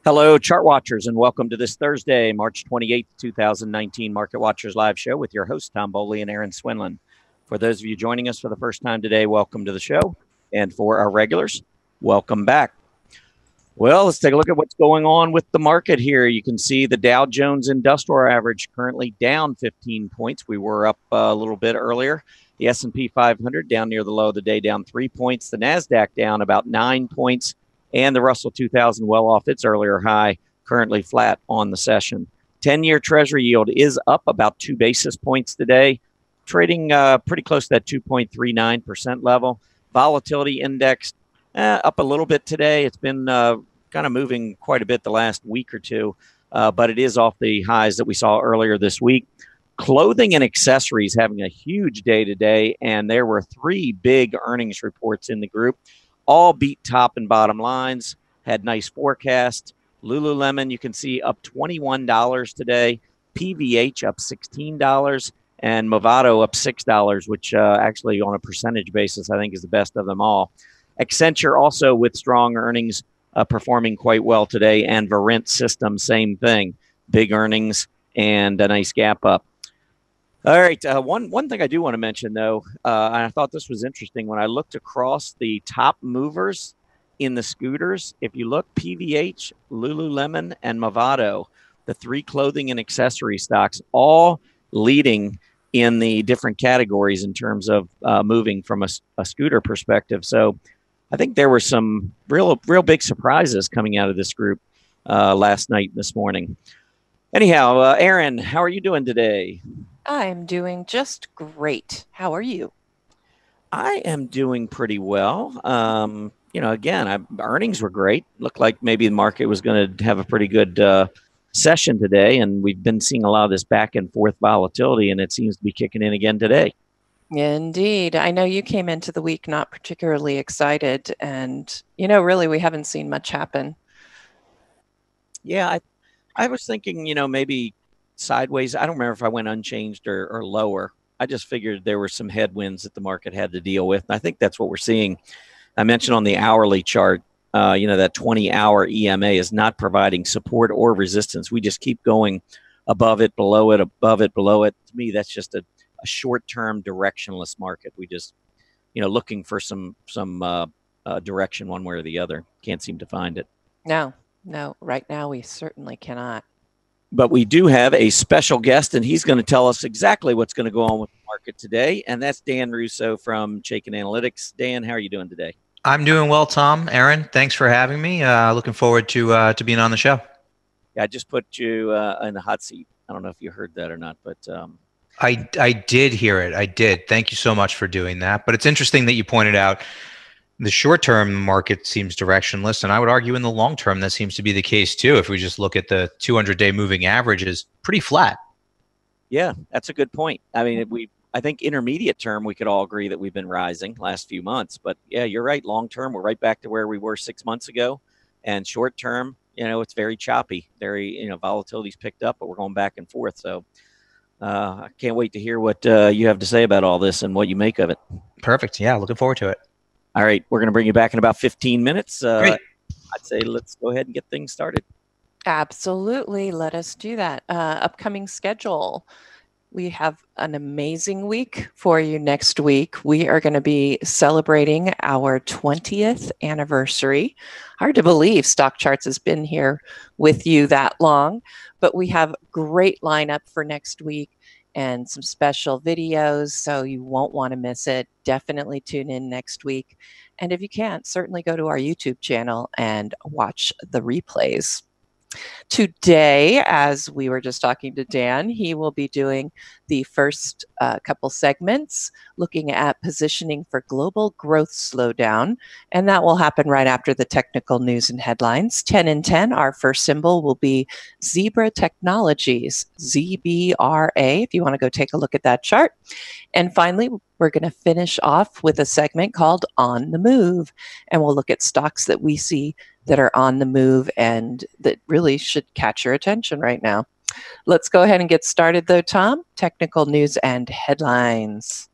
Hello, chart watchers, and welcome to this Thursday, March 28th, 2019 Market Watchers Live Show with your hosts, Tom Bowley and Erin Swinland. For those of you joining us for the first time today, welcome to the show. And for our regulars, welcome back. Well, let's take a look at what's going on with the market here. You can see the Dow Jones Industrial Average currently down 15 points. We were up a little bit earlier. The S&P 500 down near the low of the day, down 3 points. The NASDAQ down about 9 points. And the Russell 2000 well off its earlier high, currently flat on the session. 10-year Treasury yield is up about 2 basis points today, trading pretty close to that 2.39% level. Volatility index up a little bit today. It's been kind of moving quite a bit the last week or two, but it is off the highs that we saw earlier this week. Clothing and accessories having a huge day today, and there were 3 big earnings reports in the group. All beat top and bottom lines, had nice forecasts. Lululemon, you can see, up $21 today. PVH up $16, and Movado up $6, which actually on a percentage basis, I think is the best of them all. Accenture also with strong earnings performing quite well today, and Verint Systems, same thing. Big earnings and a nice gap up. All right. One thing I do want to mention, though, and I thought this was interesting when I looked across the top movers in the scooters. If you look, PVH, Lululemon, and Movado, the 3 clothing and accessory stocks, all leading in the different categories in terms of moving from a scooter perspective. So I think there were some real big surprises coming out of this group last night and this morning. Anyhow, Erin, how are you doing today? I'm doing just great. How are you? I am doing pretty well. Again, earnings were great. Looked like maybe the market was going to have a pretty good session today, and we've been seeing a lot of this back and forth volatility, and it seems to be kicking in again today. Indeed. I know you came into the week not particularly excited, and, really we haven't seen much happen. Yeah, I was thinking, maybe sideways. I don't remember if I went unchanged or lower. I just figured there were some headwinds that the market had to deal with. And I think that's what we're seeing. I mentioned on the hourly chart, that 20-hour EMA is not providing support or resistance. We just keep going above it, below it, above it, below it. To me, that's just a short-term directionless market. We just, looking for some direction one way or the other. Can't seem to find it. No, right now we certainly cannot. But we do have a special guest, and he's going to tell us exactly what's going to go on with the market today. And that's Dan Russo from Chaikin Analytics. Dan, how are you doing today? I'm doing well, Tom. Erin, thanks for having me. Looking forward to being on the show. Yeah, I just put you in the hot seat. I don't know if you heard that or not, but I did hear it. I did. Thank you so much for doing that. But it's interesting that you pointed out the short-term market seems directionless, and I would argue in the long term that seems to be the case too. If we just look at the 200-day moving average, is pretty flat. Yeah, that's a good point. I mean, I think intermediate term, we could all agree that we've been rising last few months. But yeah, you're right. Long term, we're right back to where we were 6 months ago. And short term, it's very choppy. Very, volatility's picked up, but we're going back and forth. So I can't wait to hear what you have to say about all this and what you make of it. Perfect. Yeah, looking forward to it. All right, we're going to bring you back in about 15 minutes. Great. I'd say let's go ahead and get things started. Absolutely. Let us do that. Upcoming schedule. We have an amazing week for you next week. We are going to be celebrating our 20th anniversary. Hard to believe StockCharts has been here with you that long, but we have a great lineup for next week and some special videos, so you won't want to miss it. Definitely tune in next week. And if you can't, certainly go to our YouTube channel and watch the replays. Today, as we were just talking to Dan, he will be doing the first couple segments looking at positioning for global growth slowdown, and that will happen right after the technical news and headlines. 10 and 10, our first symbol will be Zebra Technologies, ZBRA, if you want to go take a look at that chart. And finally, we're going to finish off with a segment called On the Move, and we'll look at stocks that we see that are on the move and that really should catch your attention right now. Let's go ahead and get started, though, Tom. Technical news and headlines.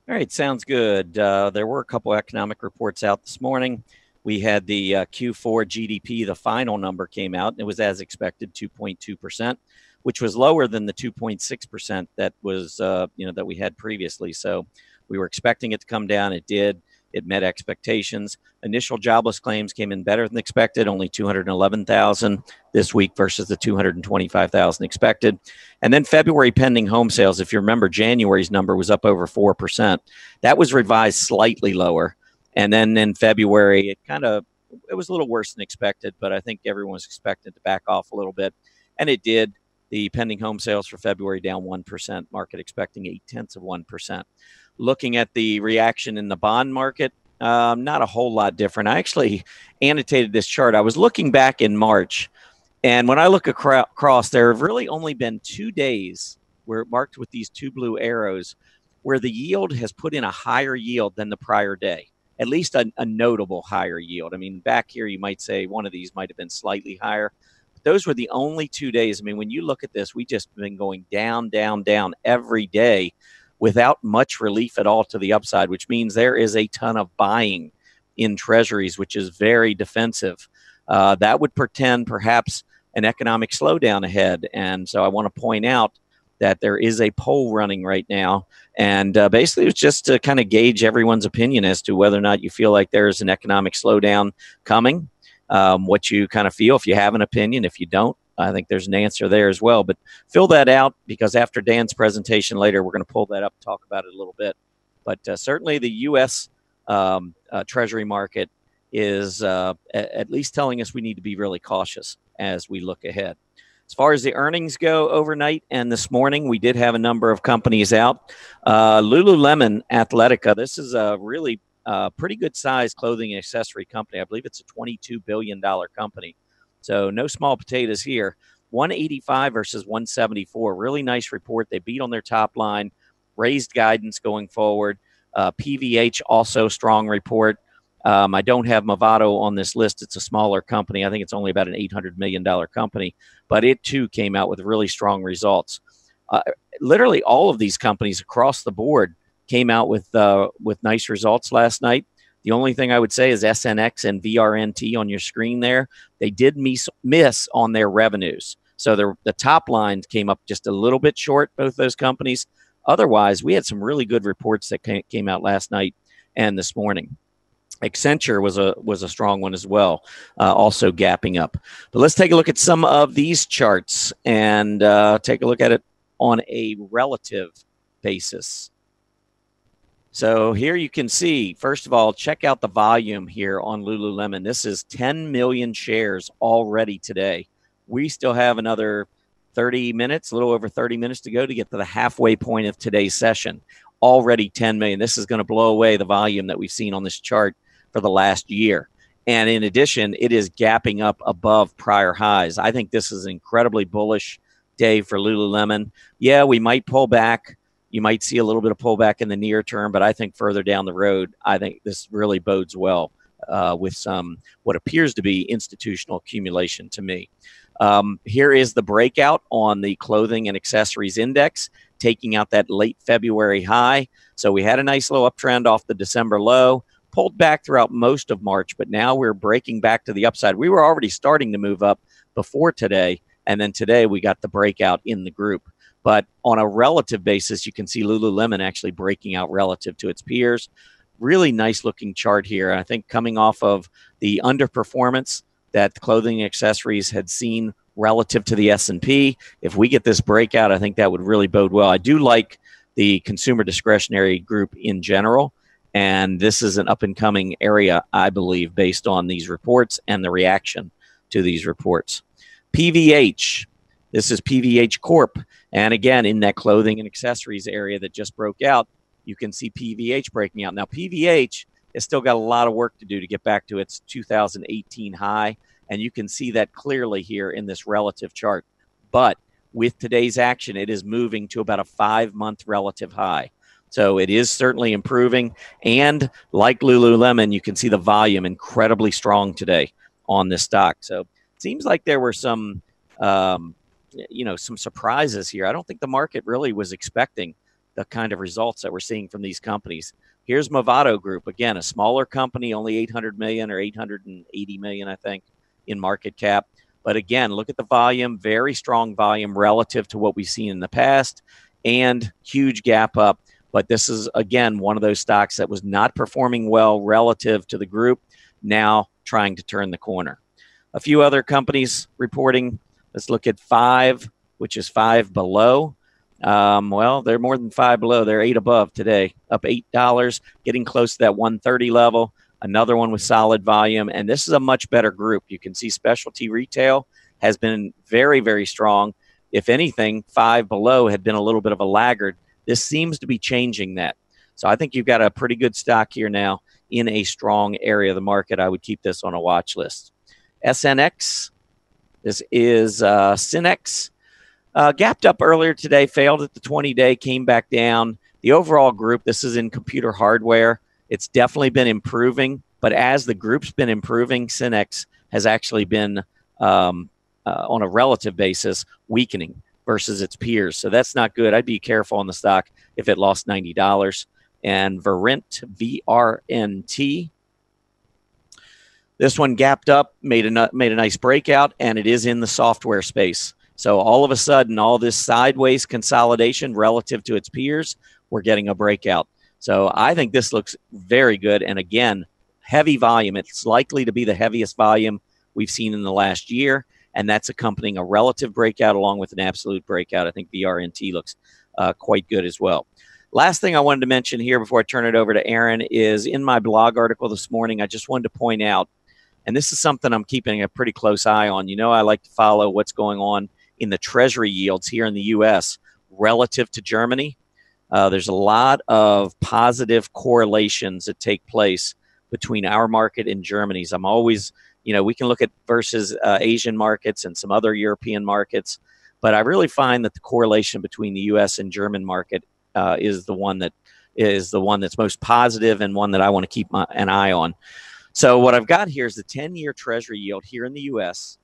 All right, sounds good. There were a couple economic reports out this morning. we had the Q4 GDP, the final number came out, and it was as expected, 2.2%, which was lower than the 2.6% that was, that we had previously. So we were expecting it to come down. It did. It met expectations. Initial jobless claims came in better than expected, only 211,000 this week versus the 225,000 expected. And then February pending home sales, if you remember, January's number was up over 4%. That was revised slightly lower. And then in February, it was a little worse than expected, but I think everyone was expected to back off a little bit. And it did. The pending home sales for February down 1%, market expecting 0.8%. Looking at the reaction in the bond market, not a whole lot different. I actually annotated this chart. I was looking back in March, and when I look across, there have really only been 2 days where marked with these two blue arrows where the yield has put in a higher yield than the prior day, at least a notable higher yield. I mean, back here, you might say one of these might have been slightly higher. Those were the only 2 days. I mean, when you look at this, we just been going down, down, down every day without much relief at all to the upside, which means there is a ton of buying in treasuries, which is very defensive. That would portend perhaps an economic slowdown ahead. And so I want to point out that there is a poll running right now. And basically, it's just to kind of gauge everyone's opinion as to whether or not you feel like there's an economic slowdown coming. What you kind of feel, if you have an opinion. If you don't, I think there's an answer there as well. But fill that out, because after Dan's presentation later, we're going to pull that up and talk about it a little bit. But certainly the U.S. Treasury market is at least telling us we need to be really cautious as we look ahead. As far as the earnings go overnight and this morning, we did have a number of companies out. Lululemon Athletica, this is a really pretty good sized clothing and accessory company. I believe it's a $22 billion company. So no small potatoes here. 185 versus 174. Really nice report. They beat on their top line, raised guidance going forward. PVH also strong report. I don't have Movado on this list. It's a smaller company. I think it's only about an $800 million company, but it too came out with really strong results. Literally all of these companies across the board came out with nice results last night. The only thing I would say is SNX and VRNT on your screen there. They did miss on their revenues. So the top line came up just a little bit short, both those companies. Otherwise, we had some really good reports that came out last night and this morning. Accenture was a strong one as well, also gapping up. But let's take a look at some of these charts and take a look at it on a relative basis. So here you can see, first of all, check out the volume here on Lululemon. This is 10 million shares already today. We still have another 30 minutes, a little over 30 minutes to go to get to the halfway point of today's session. Already 10 million. This is going to blow away the volume that we've seen on this chart for the last year. And in addition, it is gapping up above prior highs. I think this is an incredibly bullish day for Lululemon. Yeah, we might pull back. You might see a little bit of pullback in the near term, but I think further down the road, I think this really bodes well with some what appears to be institutional accumulation to me. Here is the breakout on the clothing and accessories index, taking out that late February high. So we had a nice little uptrend off the December low, pulled back throughout most of March, but now we're breaking back to the upside. We were already starting to move up before today, and then today we got the breakout in the group. But on a relative basis, you can see Lululemon actually breaking out relative to its peers. Really nice looking chart here. I think coming off of the underperformance that clothing and accessories had seen relative to the S&P. If we get this breakout, I think that would really bode well. I do like the consumer discretionary group in general, and this is an up-and-coming area, I believe, based on these reports and the reaction to these reports. PVH. This is PVH Corp. And again, in that clothing and accessories area that just broke out, you can see PVH breaking out. Now, PVH has still got a lot of work to do to get back to its 2018 high. And you can see that clearly here in this relative chart. But with today's action, it is moving to about a 5-month relative high. So it is certainly improving. And like Lululemon, you can see the volume incredibly strong today on this stock. So it seems like there were some some surprises here. I don't think the market really was expecting the kind of results that we're seeing from these companies. Here's Movado Group, again, a smaller company, only 800 million or 880 million, I think, in market cap. But again, look at the volume, very strong volume relative to what we've seen in the past, and huge gap up. But this is, again, one of those stocks that was not performing well relative to the group, now trying to turn the corner. A few other companies reporting. Let's look at 5, which is 5 below. Well, they're more than 5 below. They're 8 above today, up $8, getting close to that 130 level. Another one with solid volume. And this is a much better group. You can see specialty retail has been very, very strong. If anything, 5 below had been a little bit of a laggard. This seems to be changing that. So I think you've got a pretty good stock here now in a strong area of the market. I would keep this on a watch list. SNX, this is Synex. Gapped up earlier today, failed at the 20-day, came back down. The overall group, this is in computer hardware. It's definitely been improving, but as the group's been improving, Synex has actually been, on a relative basis, weakening versus its peers. So that's not good. I'd be careful on the stock if it lost $90. And Verint, VRNT. This one gapped up, made a nice breakout, and it is in the software space. So all of a sudden, all this sideways consolidation relative to its peers, we're getting a breakout. So I think this looks very good. And again, heavy volume. It's likely to be the heaviest volume we've seen in the last year. And that's accompanying a relative breakout along with an absolute breakout. I think VRNT looks quite good as well. Last thing I wanted to mention here before I turn it over to Erin is in my blog article this morning, I just wanted to point out, and this is something I'm keeping a pretty close eye on. You know, I like to follow what's going on in the treasury yields here in the U.S. relative to Germany. There's a lot of positive correlations that take place between our market and Germany's. I'm always, you know, we can look at versus Asian markets and some other European markets, but I really find that the correlation between the U.S. and German market is the one that's most positive and one that I want to keep an eye on. So what I've got here is the 10-year treasury yield here in the U.S.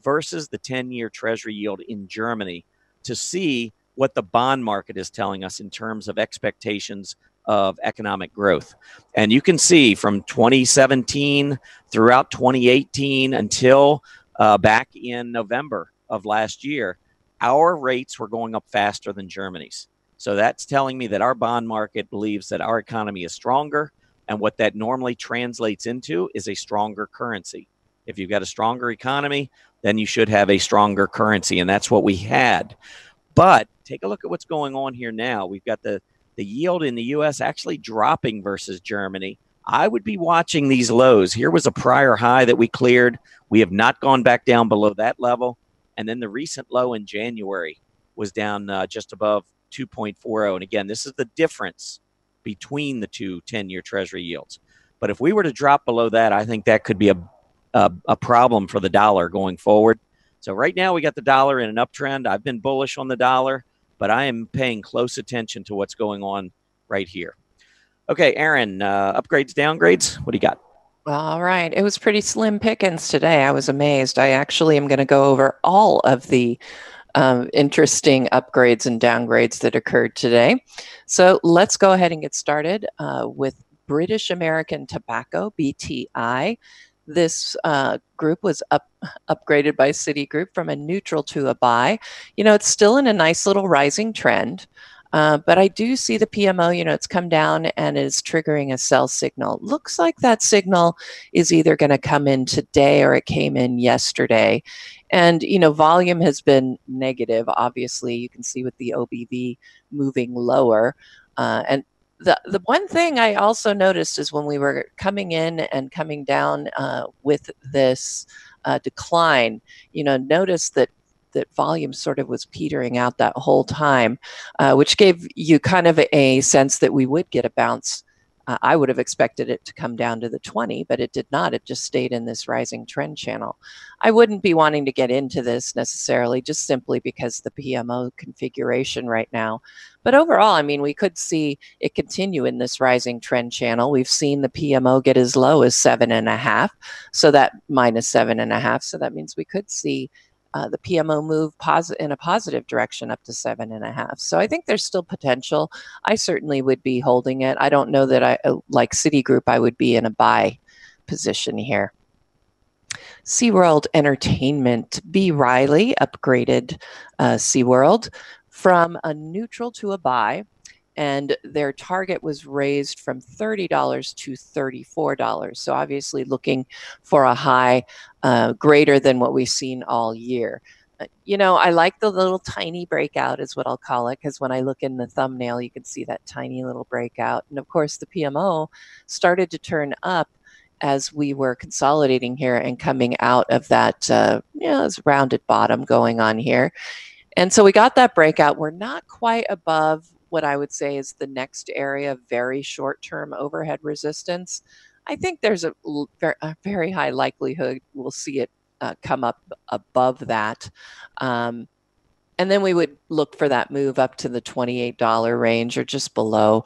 versus the 10-year treasury yield in Germany to see what the bond market is telling us in terms of expectations of economic growth. And you can see from 2017 throughout 2018 until back in November of last year, our rates were going up faster than Germany's. So that's telling me that our bond market believes that our economy is stronger, and what that normally translates into is a stronger currency. If you've got a stronger economy, then you should have a stronger currency, and that's what we had. But take a look at what's going on here now. We've got the yield in the U.S. actually dropping versus Germany. I would be watching these lows. Here was a prior high that we cleared. We have not gone back down below that level. And then the recent low in January was down just above 2.40. And again, this is the difference between the two 10-year treasury yields. But if we were to drop below that, I think that could be a problem for the dollar going forward. So right now we got the dollar in an uptrend. I've been bullish on the dollar, but I am paying close attention to what's going on right here. Okay, Erin, upgrades, downgrades, what do you got? All right. It was pretty slim pickings today. I was amazed. I actually am going to go over all of the interesting upgrades and downgrades that occurred today. So let's go ahead and get started with British American Tobacco, BTI. This group was upgraded by Citigroup from a neutral to a buy. You know, it's still in a nice little rising trend. But I do see the PMO, you know, it's come down and is triggering a sell signal. Looks like that signal is either going to come in today or it came in yesterday. And, you know, volume has been negative. Obviously, you can see with the OBV moving lower. And the one thing I also noticed is when we were coming in and coming down with this decline, you know, notice that volume sort of was petering out that whole time, which gave you kind of a sense that we would get a bounce. I would have expected it to come down to the 20, but it did not. It just stayed in this rising trend channel. I wouldn't be wanting to get into this necessarily, just simply because the PMO configuration right now. But overall, I mean, we could see it continue in this rising trend channel. We've seen the PMO get as low as 7.5, so that minus 7.5. So that means we could see the PMO move in a positive direction up to 7.5. So I think there's still potential. I certainly would be holding it. I don't know that like Citigroup, I would be in a buy position here. SeaWorld Entertainment, B. Riley upgraded SeaWorld from a neutral to a buy, and their target was raised from $30 to $34. So obviously looking for a high greater than what we've seen all year. You know, I like the little tiny breakout is what I'll call it, because when I look in the thumbnail, you can see that tiny little breakout. And of course, the PMO started to turn up as we were consolidating here and coming out of that, rounded bottom going on here. And so we got that breakout. We're not quite above what I would say is the next area of very short-term overhead resistance. I think there's a very high likelihood we'll see it come up above that. And then we would look for that move up to the $28 range or just below.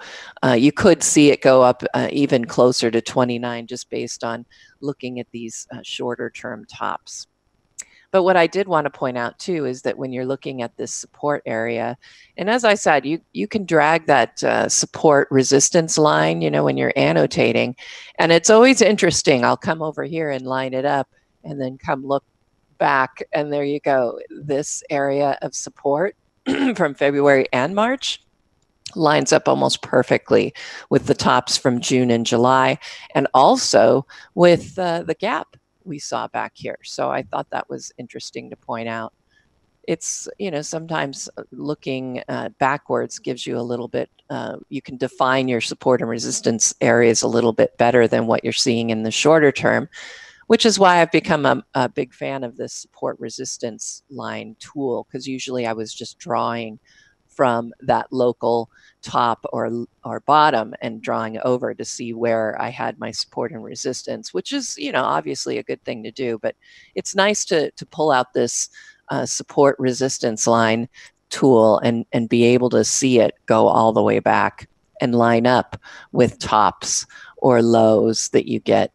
You could see it go up even closer to 29 just based on looking at these shorter term tops. But what I did want to point out too is that when you're looking at this support area, and as I said, you can drag that support resistance line, you know, when you're annotating. And it's always interesting. I'll come over here and line it up and then come look back, and there you go. This area of support from February and March lines up almost perfectly with the tops from June and July, and also with the gap we saw back here. So I thought that was interesting to point out. It's, you know, sometimes looking backwards gives you a little bit, you can define your support and resistance areas a little bit better than what you're seeing in the shorter term, which is why I've become a big fan of this support resistance line tool, because usually I was just drawing from that local top or bottom and drawing over to see where I had my support and resistance, which is, you know, obviously a good thing to do. But it's nice to pull out this support resistance line tool and be able to see it go all the way back and line up with tops or lows that you get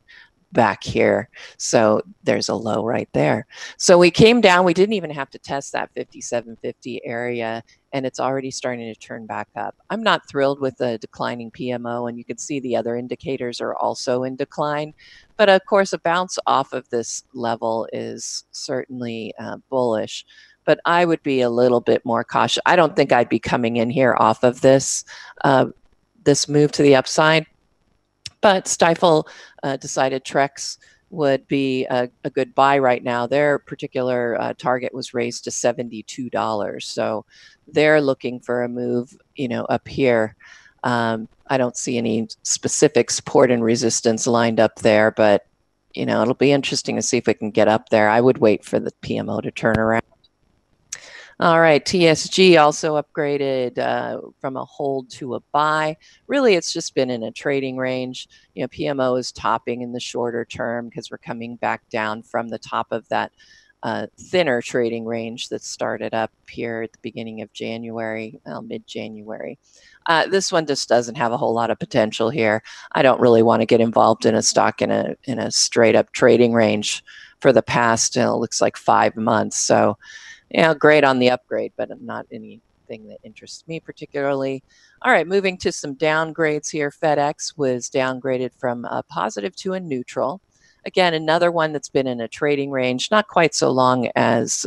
back here. So there's a low right there. So we came down, we didn't even have to test that 5750 area, and it's already starting to turn back up. I'm not thrilled with the declining PMO, and you can see the other indicators are also in decline. But of course, a bounce off of this level is certainly bullish. But I would be a little bit more cautious. I don't think I'd be coming in here off of this, this move to the upside. But Stifel decided Trex would be a good buy right now. Their particular target was raised to $72. So they're looking for a move, you know, up here. I don't see any specific support and resistance lined up there, but, you know, it'll be interesting to see if we can get up there. I would wait for the PMO to turn around. All right, TSG also upgraded from a hold to a buy. Really, it's just been in a trading range. You know, PMO is topping in the shorter term because we're coming back down from the top of that thinner trading range that started up here at the beginning of January, mid-January. This one just doesn't have a whole lot of potential here. I don't really want to get involved in a stock in a straight-up trading range for the past, it looks like 5 months. So, yeah, great on the upgrade, but not anything that interests me particularly. All right, moving to some downgrades here. FedEx was downgraded from a positive to a neutral. Again, another one that's been in a trading range, not quite so long as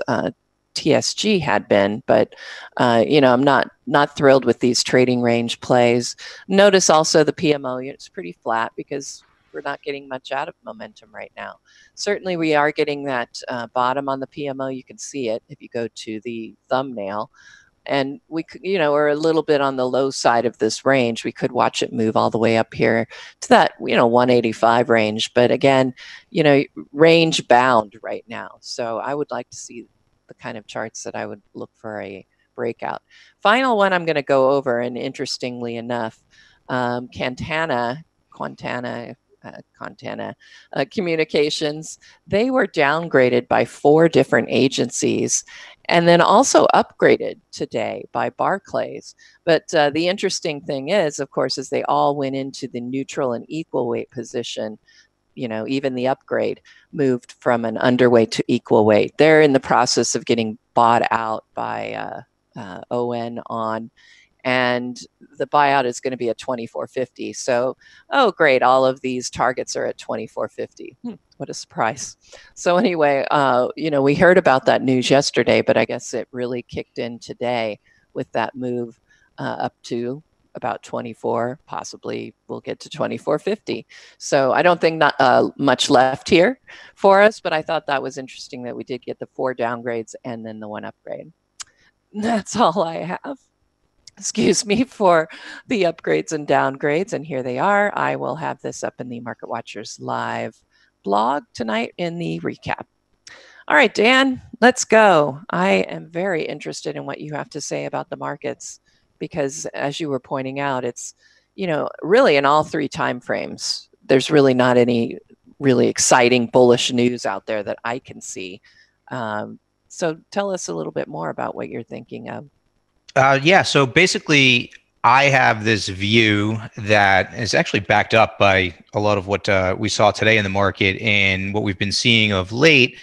TSG had been, but you know, I'm not thrilled with these trading range plays. Notice also the PMO, it's pretty flat because we're not getting much out of momentum right now. Certainly we are getting that bottom on the PMO. You can see it if you go to the thumbnail. And we, you know, we're a little bit on the low side of this range. We could watch it move all the way up here to that, you know, 185 range. But again, you know, range bound right now. So I would like to see the kind of charts that I would look for a breakout. Final one I'm going to go over, and interestingly enough, Quantana Communications, they were downgraded by 4 different agencies and then also upgraded today by Barclays. But the interesting thing is, of course, is they all went into the neutral and equal weight position even the upgrade moved from an underweight to equal weight. They're in the process of getting bought out by ON on, and the buyout is going to be at 24.50. So, oh, great. All of these targets are at 24.50. What a surprise. So anyway, we heard about that news yesterday, but I guess it really kicked in today with that move up to about 24, possibly we'll get to 24.50. So I don't think much left here for us, but I thought that was interesting that we did get the 4 downgrades and then the 1 upgrade. That's all I have. Excuse me for the upgrades and downgrades. And here they are. I will have this up in the Market Watchers Live blog tonight in the recap. All right, Dan, let's go. I am very interested in what you have to say about the markets, because as you were pointing out, it's, really in all 3 time frames, there's really not any really exciting bullish news out there that I can see. So tell us a little bit more about what you're thinking of. Yeah, so basically, I have this view that is actually backed up by a lot of what we saw today in the market and what we've been seeing of late.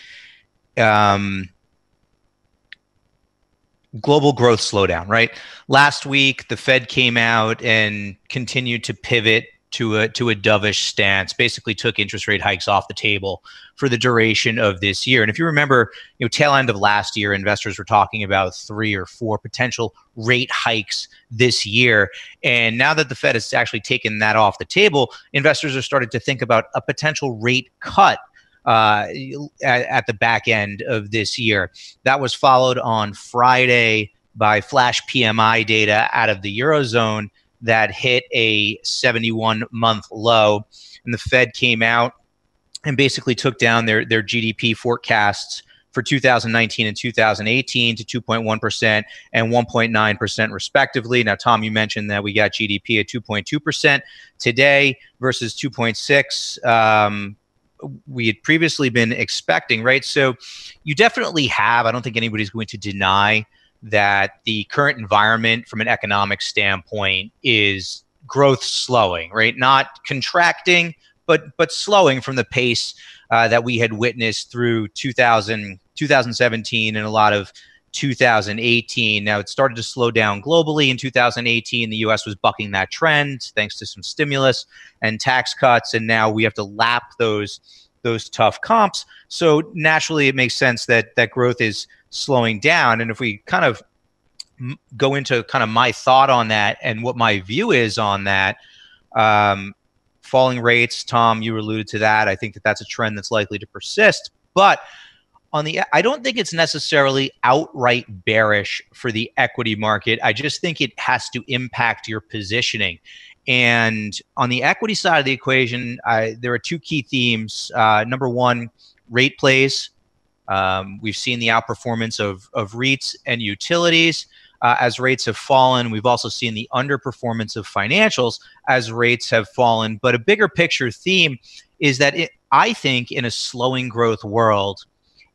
Global growth slowdown, right? Last week, the Fed came out and continued to pivot to a dovish stance, basically took interest rate hikes off the table for the duration of this year. And if you remember, tail end of last year, investors were talking about 3 or 4 potential rate hikes this year. And now that the Fed has actually taken that off the table, investors are starting to think about a potential rate cut at the back end of this year. That was followed on Friday by flash PMI data out of the Eurozone that hit a 71-month low. And the Fed came out and basically took down their GDP forecasts for 2019 and 2018 to 2.1% and 1.9% respectively. Now, Tom, you mentioned that we got GDP at 2.2% today versus 2.6%. We had previously been expecting, right? So you definitely have, I don't think anybody's going to deny that the current environment from an economic standpoint is growth slowing, right? Not contracting, but slowing from the pace that we had witnessed through 2017 and a lot of 2018. Now, it started to slow down globally in 2018. The U.S. was bucking that trend thanks to some stimulus and tax cuts, and now we have to lap those tough comps. So naturally, it makes sense that growth is slowing down. And if we kind of go into kind of my thought on that and what my view is on that, falling rates, Tom, you alluded to that. I think that that's a trend that's likely to persist. But I don't think it's necessarily outright bearish for the equity market. I just think it has to impact your positioning. And on the equity side of the equation, there are 2 key themes. Number one, rate plays. We've seen the outperformance of REITs and utilities as rates have fallen. We've also seen the underperformance of financials as rates have fallen. But a bigger picture theme is that I think in a slowing growth world,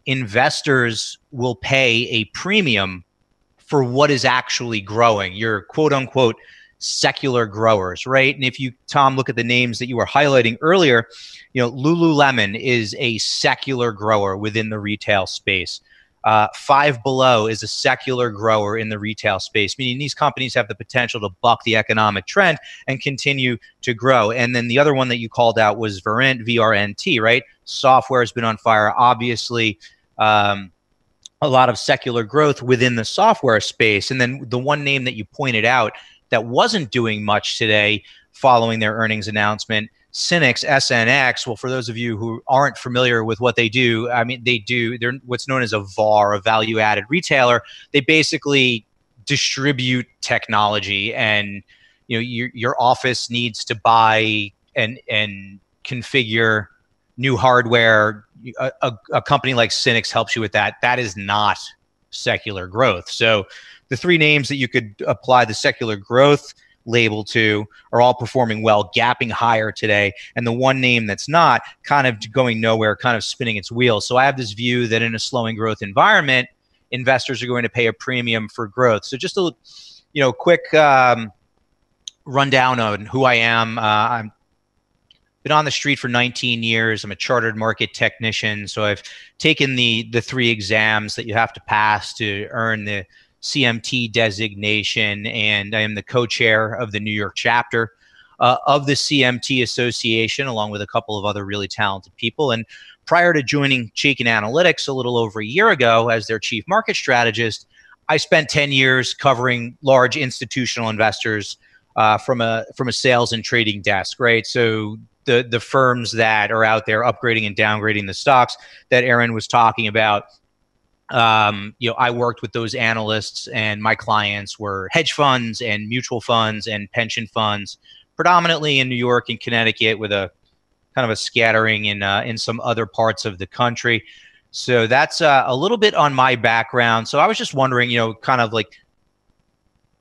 investors will pay a premium for what is actually growing. Your quote unquote secular growers, right? And if you, Tom, look at the names that you were highlighting earlier, Lululemon is a secular grower within the retail space. Five Below is a secular grower in the retail space, meaning these companies have the potential to buck the economic trend and continue to grow. And then the other one that you called out was Verint, VRNT, right? Software has been on fire. Obviously, a lot of secular growth within the software space. And then the one name that you pointed out that wasn't doing much today following their earnings announcement, Synnex, SNX. Well, for those of you who aren't familiar with what they do, I mean, they're what's known as a VAR, a value-added retailer. They basically distribute technology, and your office needs to buy and configure new hardware. A company like Synnex helps you with that. That is not secular growth. So the 3 names that you could apply the secular growth label to are all performing well, gapping higher today. And the one name that's not, kind of going nowhere, kind of spinning its wheels. So I have this view that in a slowing growth environment, investors are going to pay a premium for growth. So just a quick rundown on who I am. I'm been on the street for 19 years. I'm a chartered market technician. So I've taken the 3 exams that you have to pass to earn the CMT designation. And I am the co-chair of the New York chapter of the CMT Association, along with a couple of other really talented people. And prior to joining Chaikin Analytics a little over a year ago as their chief market strategist, I spent 10 years covering large institutional investors from a sales and trading desk, right? So the firms that are out there upgrading and downgrading the stocks that Erin was talking about, I worked with those analysts, and my clients were hedge funds and mutual funds and pension funds, predominantly in New York and Connecticut, with a kind of a scattering in some other parts of the country. So that's a little bit on my background. So I was just wondering, kind of like,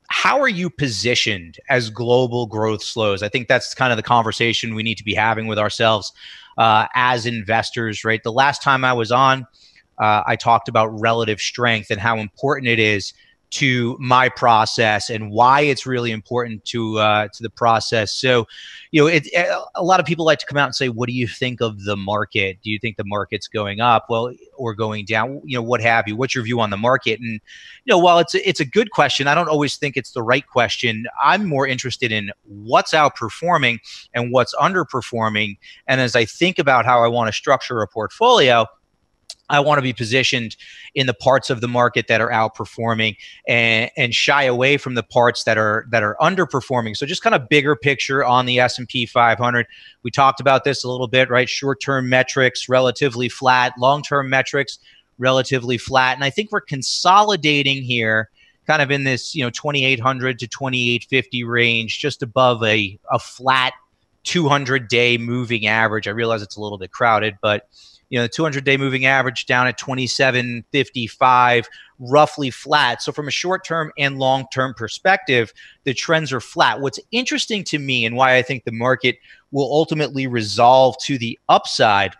how are you positioned as global growth slows? I think that's kind of the conversation we need to be having with ourselves as investors, right? The last time I was on, I talked about relative strength and how important it is to my process and why it's really important to the process. So, a lot of people like to come out and say, what do you think of the market? Do you think the market's going up, or going down? What have you? What's your view on the market? And, while it's a good question, I don't always think it's the right question. I'm more interested in what's outperforming and what's underperforming. And as I think about how I want to structure a portfolio, I want to be positioned in the parts of the market that are outperforming and shy away from the parts that are underperforming. So just kind of bigger picture on the S&P 500. We talked about this a little bit, right? Short-term metrics, relatively flat. Long-term metrics, relatively flat. And I think we're consolidating here kind of in this, 2,800 to 2,850 range, just above a flat 200-day moving average. I realize it's a little bit crowded, but the 200-day moving average down at 27.55, roughly flat. So from a short-term and long-term perspective, the trends are flat. What's interesting to me, and why I think the market will ultimately resolve to the upside,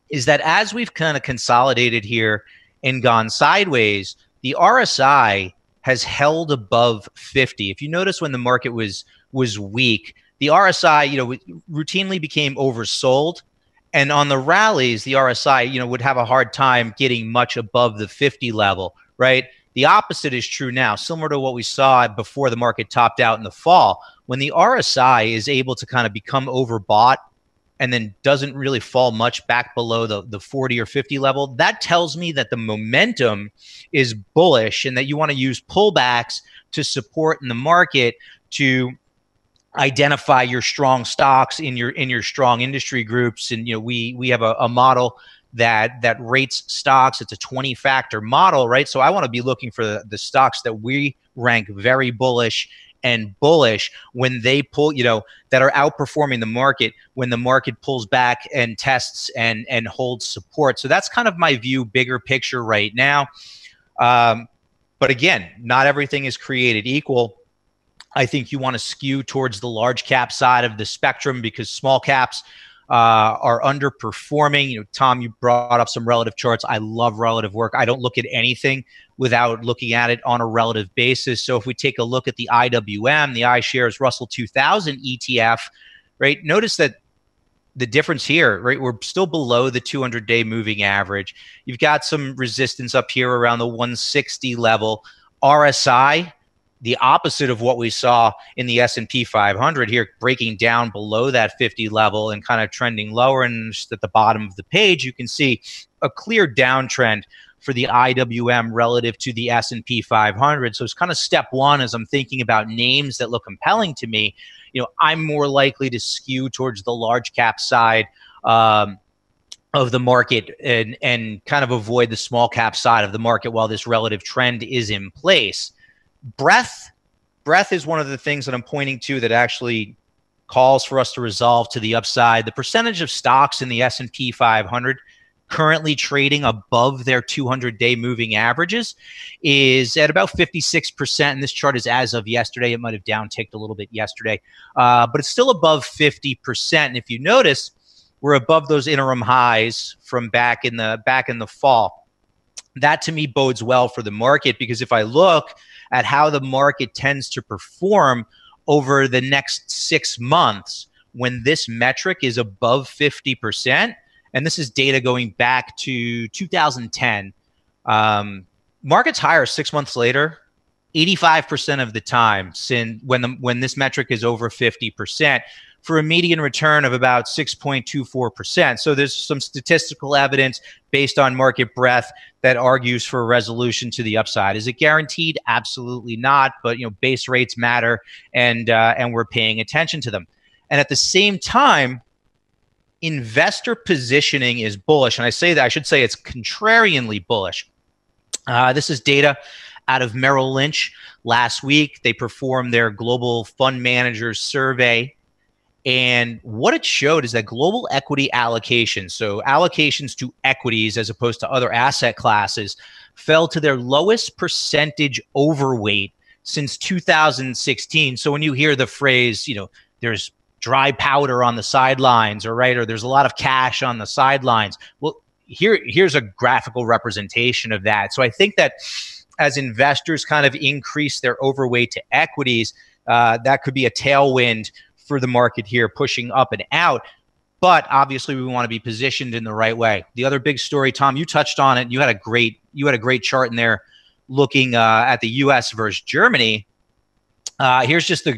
is that as we've kind of consolidated here and gone sideways, the RSI has held above 50. If you notice, when the market was weak, the RSI, routinely became oversold. And on the rallies, the RSI, would have a hard time getting much above the 50 level, right? The opposite is true now, similar to what we saw before the market topped out in the fall. When the RSI is able to kind of become overbought and then doesn't really fall much back below the 40 or 50 level, that tells me that the momentum is bullish and that you want to use pullbacks to support in the market to identify your strong stocks in your strong industry groups. And we have a model that rates stocks. It's a 20-factor model, right? So I want to be looking for the stocks that we rank very bullish and bullish when they pull, that are outperforming the market when the market pulls back and tests and holds support. So that's kind of my view, bigger picture right now. But again, not everything is created equal. I think you want to skew towards the large cap side of the spectrum because small caps are underperforming. Tom, you brought up some relative charts. I love relative work. I don't look at anything without looking at it on a relative basis. So if we take a look at the IWM, the iShares Russell 2000 ETF, right? Notice that the difference here, right? We're still below the 200-day moving average. You've got some resistance up here around the 160 level. RSI, the opposite of what we saw in the S&P 500 here, breaking down below that 50 level and kind of trending lower. And just at the bottom of the page, you can see a clear downtrend for the IWM relative to the S&P 500. So it's kind of step one as I'm thinking about names that look compelling to me. I'm more likely to skew towards the large cap side of the market and kind of avoid the small cap side of the market while this relative trend is in place. Breadth is one of the things that I'm pointing to that actually calls for us to resolve to the upside. The percentage of stocks in the S&P 500 currently trading above their 200-day moving averages is at about 56%. And this chart is as of yesterday. It might have downticked a little bit yesterday, but it's still above 50%. And if you notice, we're above those interim highs from back in the fall. That to me bodes well for the market, because if I look at how the market tends to perform over the next 6 months, when this metric is above 50%, and this is data going back to 2010, markets higher 6 months later 85% of the time when this metric is over 50%, for a median return of about 6.24%. So there's some statistical evidence based on market breadth that argues for a resolution to the upside. Is it guaranteed? Absolutely not. But base rates matter, and we're paying attention to them. And at the same time, investor positioning is bullish, and I should say it's contrarianly bullish. This is data out of Merrill Lynch last week. They performed their global fund managers survey, and what it showed is that global equity allocations, so allocations to equities as opposed to other asset classes, fell to their lowest percentage overweight since 2016. So when you hear the phrase, there's dry powder on the sidelines, or there's a lot of cash on the sidelines, well, here's a graphical representation of that. So I think that as investors kind of increase their overweight to equities, that could be a tailwind for the market here, pushing up and out. But obviously, we want to be positioned in the right way. The other big story, Tom, you touched on it. You had a great chart in there, looking at the U.S. versus Germany. Here's just the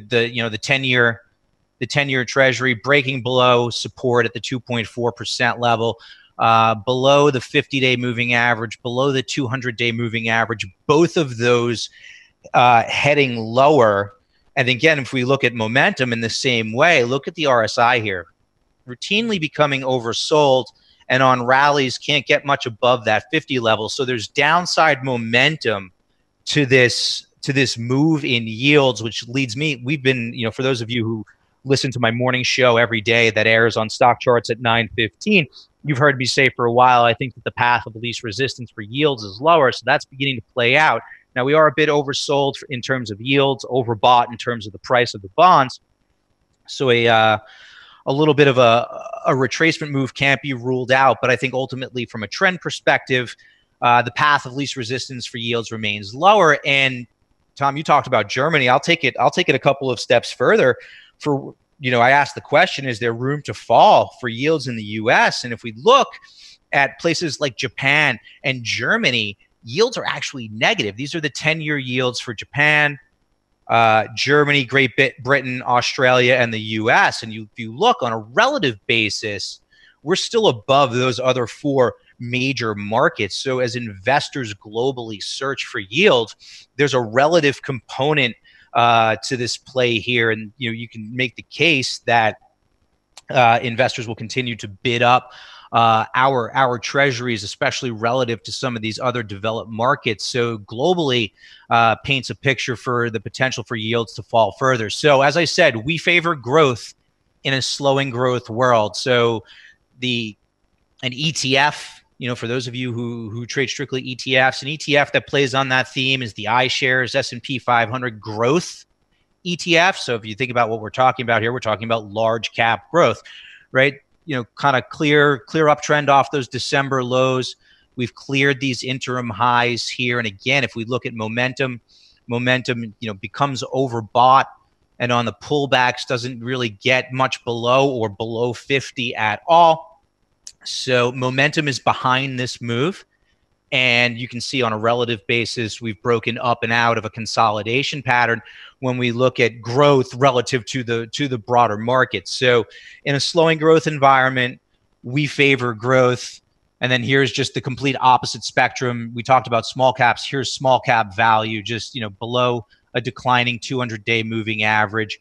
10-year Treasury breaking below support at the 2.4% level. Below the 50-day moving average, below the 200-day moving average, both of those heading lower. And again, if we look at momentum in the same way, look at the RSI here, routinely becoming oversold, and on rallies can't get much above that 50 level. So there's downside momentum to this move in yields, which leads me, we've been, for those of you who listen to my morning show every day that airs on StockCharts at 9:15, you've heard me say for a while, I think that the path of least resistance for yields is lower. So that's beginning to play out. Now, we are a bit oversold in terms of yields, overbought in terms of the price of the bonds. So a little bit of a retracement move can't be ruled out. But I think ultimately, from a trend perspective, the path of least resistance for yields remains lower. And Tom, you talked about Germany. I'll take it a couple of steps further. I asked the question, is there room to fall for yields in the U.S.? And if we look at places like Japan and Germany, yields are actually negative. These are the 10-year yields for Japan, Germany, Great Britain, Australia, and the U.S. And if you look on a relative basis, we're still above those other four major markets. So as investors globally search for yield, there's a relative component to this play here. And you can make the case that investors will continue to bid up our treasuries, especially relative to some of these other developed markets. So globally, paints a picture for the potential for yields to fall further. So as I said, we favor growth in a slowing growth world. So an ETF, for those of you who trade strictly ETFs, an ETF that plays on that theme is the iShares S&P 500 Growth ETF. So if you think about what we're talking about here, we're talking about large cap growth, right? Kind of clear uptrend off those December lows. We've cleared these interim highs here. And again, if we look at momentum, becomes overbought, and on the pullbacks doesn't really get much below 50 at all. So momentum is behind this move. And you can see on a relative basis, we've broken up and out of a consolidation pattern when we look at growth relative to the broader market. So in a slowing growth environment, we favor growth. And then here's just the complete opposite spectrum. We talked about small caps. Here's small cap value, just below a declining 200-day moving average,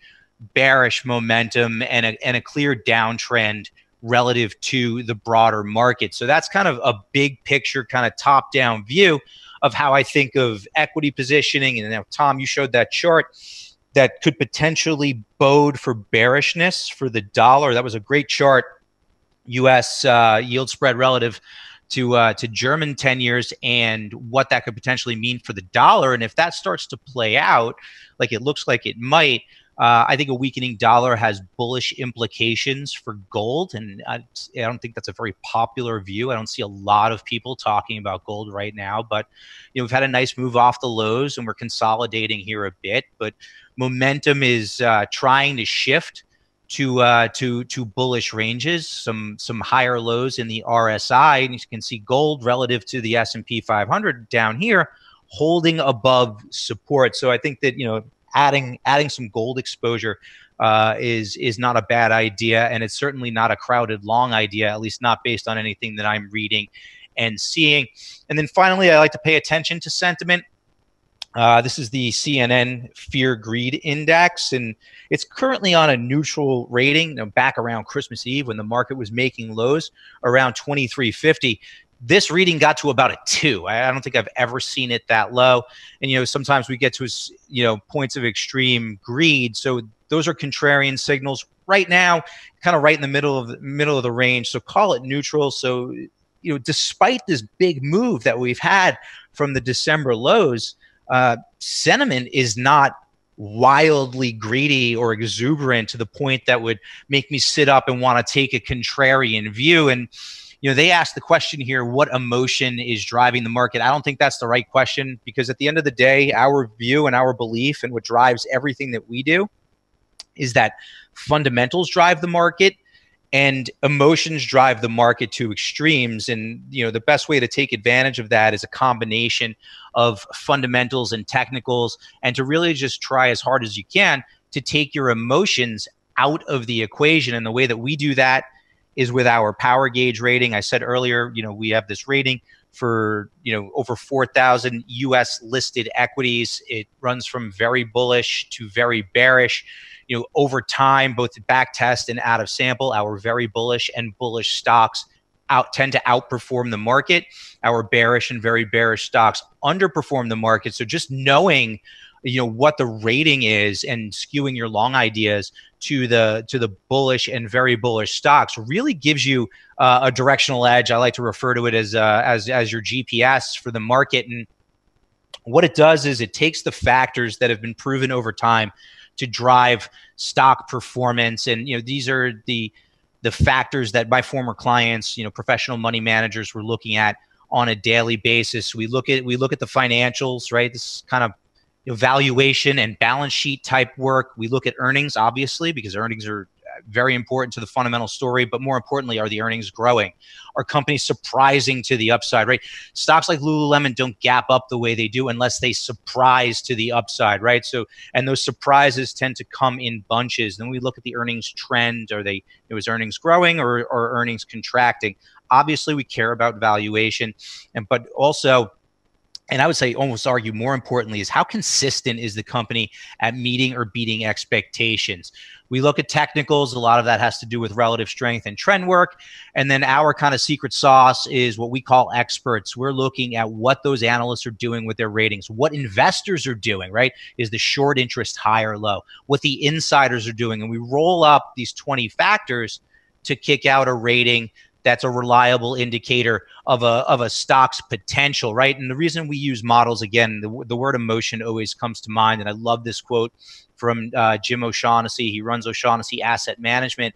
bearish momentum, and a clear downtrend relative to the broader market. So that's kind of a big picture, kind of top-down view of how I think of equity positioning. And now, Tom, you showed that chart that could potentially bode for bearishness for the dollar. That was a great chart. U.S. Yield spread relative to German 10 years and what that could potentially mean for the dollar. And if that starts to play out like it looks like it might, I think a weakening dollar has bullish implications for gold. And I don't think that's a very popular view. I don't see a lot of people talking about gold right now. But we've had a nice move off the lows and we're consolidating here a bit. But momentum is trying to shift to bullish ranges, some higher lows in the RSI, and you can see gold relative to the S&P 500 down here holding above support. So I think that adding some gold exposure is not a bad idea, and it's certainly not a crowded long idea, at least not based on anything that I'm reading and seeing. And then finally, I like to pay attention to sentiment. This is the CNN Fear Greed Index, and it's currently on a neutral rating. Back around Christmas Eve when the market was making lows around 2350, this reading got to about a 2. I don't think I've ever seen it that low. And sometimes we get to points of extreme greed. So those are contrarian signals. Right now, kind of right in the middle of the range. So call it neutral. So despite this big move that we've had from the December lows, sentiment is not wildly greedy or exuberant to the point that would make me sit up and want to take a contrarian view. And they asked the question here, what emotion is driving the market? I don't think that's the right question, because at the end of the day, our view and our belief and what drives everything that we do is that fundamentals drive the market and emotions drive the market to extremes. And the best way to take advantage of that is a combination of fundamentals and technicals, and to really just try as hard as you can to take your emotions out of the equation. And the way that we do that is with our power gauge rating. I said earlier, we have this rating for over 4,000 US listed equities. It runs from very bullish to very bearish. Over time, both the back test and out of sample, our very bullish and bullish stocks tend to outperform the market. Our bearish and very bearish stocks underperform the market. So just knowing what the rating is and skewing your long ideas to the bullish and very bullish stocks really gives you a directional edge. I like to refer to it as your GPS for the market. And what it does is it takes the factors that have been proven over time to drive stock performance. And these are the factors that my former clients, professional money managers, were looking at on a daily basis. We look at the financials, right? This is kind of valuation and balance sheet type work. We look at earnings, obviously, because earnings are very important to the fundamental story, but more importantly, are the earnings growing? Are companies surprising to the upside, right? Stocks like Lululemon don't gap up the way they do unless they surprise to the upside, right? So, and those surprises tend to come in bunches. Then we look at the earnings trend. Is earnings growing or earnings contracting? Obviously, we care about valuation, but also, and I would say almost argue more importantly, is how consistent is the company at meeting or beating expectations? We look at technicals. A lot of that has to do with relative strength and trend work. And then our kind of secret sauce is what we call experts. We're looking at what those analysts are doing with their ratings, what investors are doing, right? Is the short interest high or low? What the insiders are doing. And we roll up these 20 factors to kick out a rating that's a reliable indicator of a stock's potential, right? And the reason we use models, again, the word emotion always comes to mind. And I love this quote from Jim O'Shaughnessy. He runs O'Shaughnessy Asset Management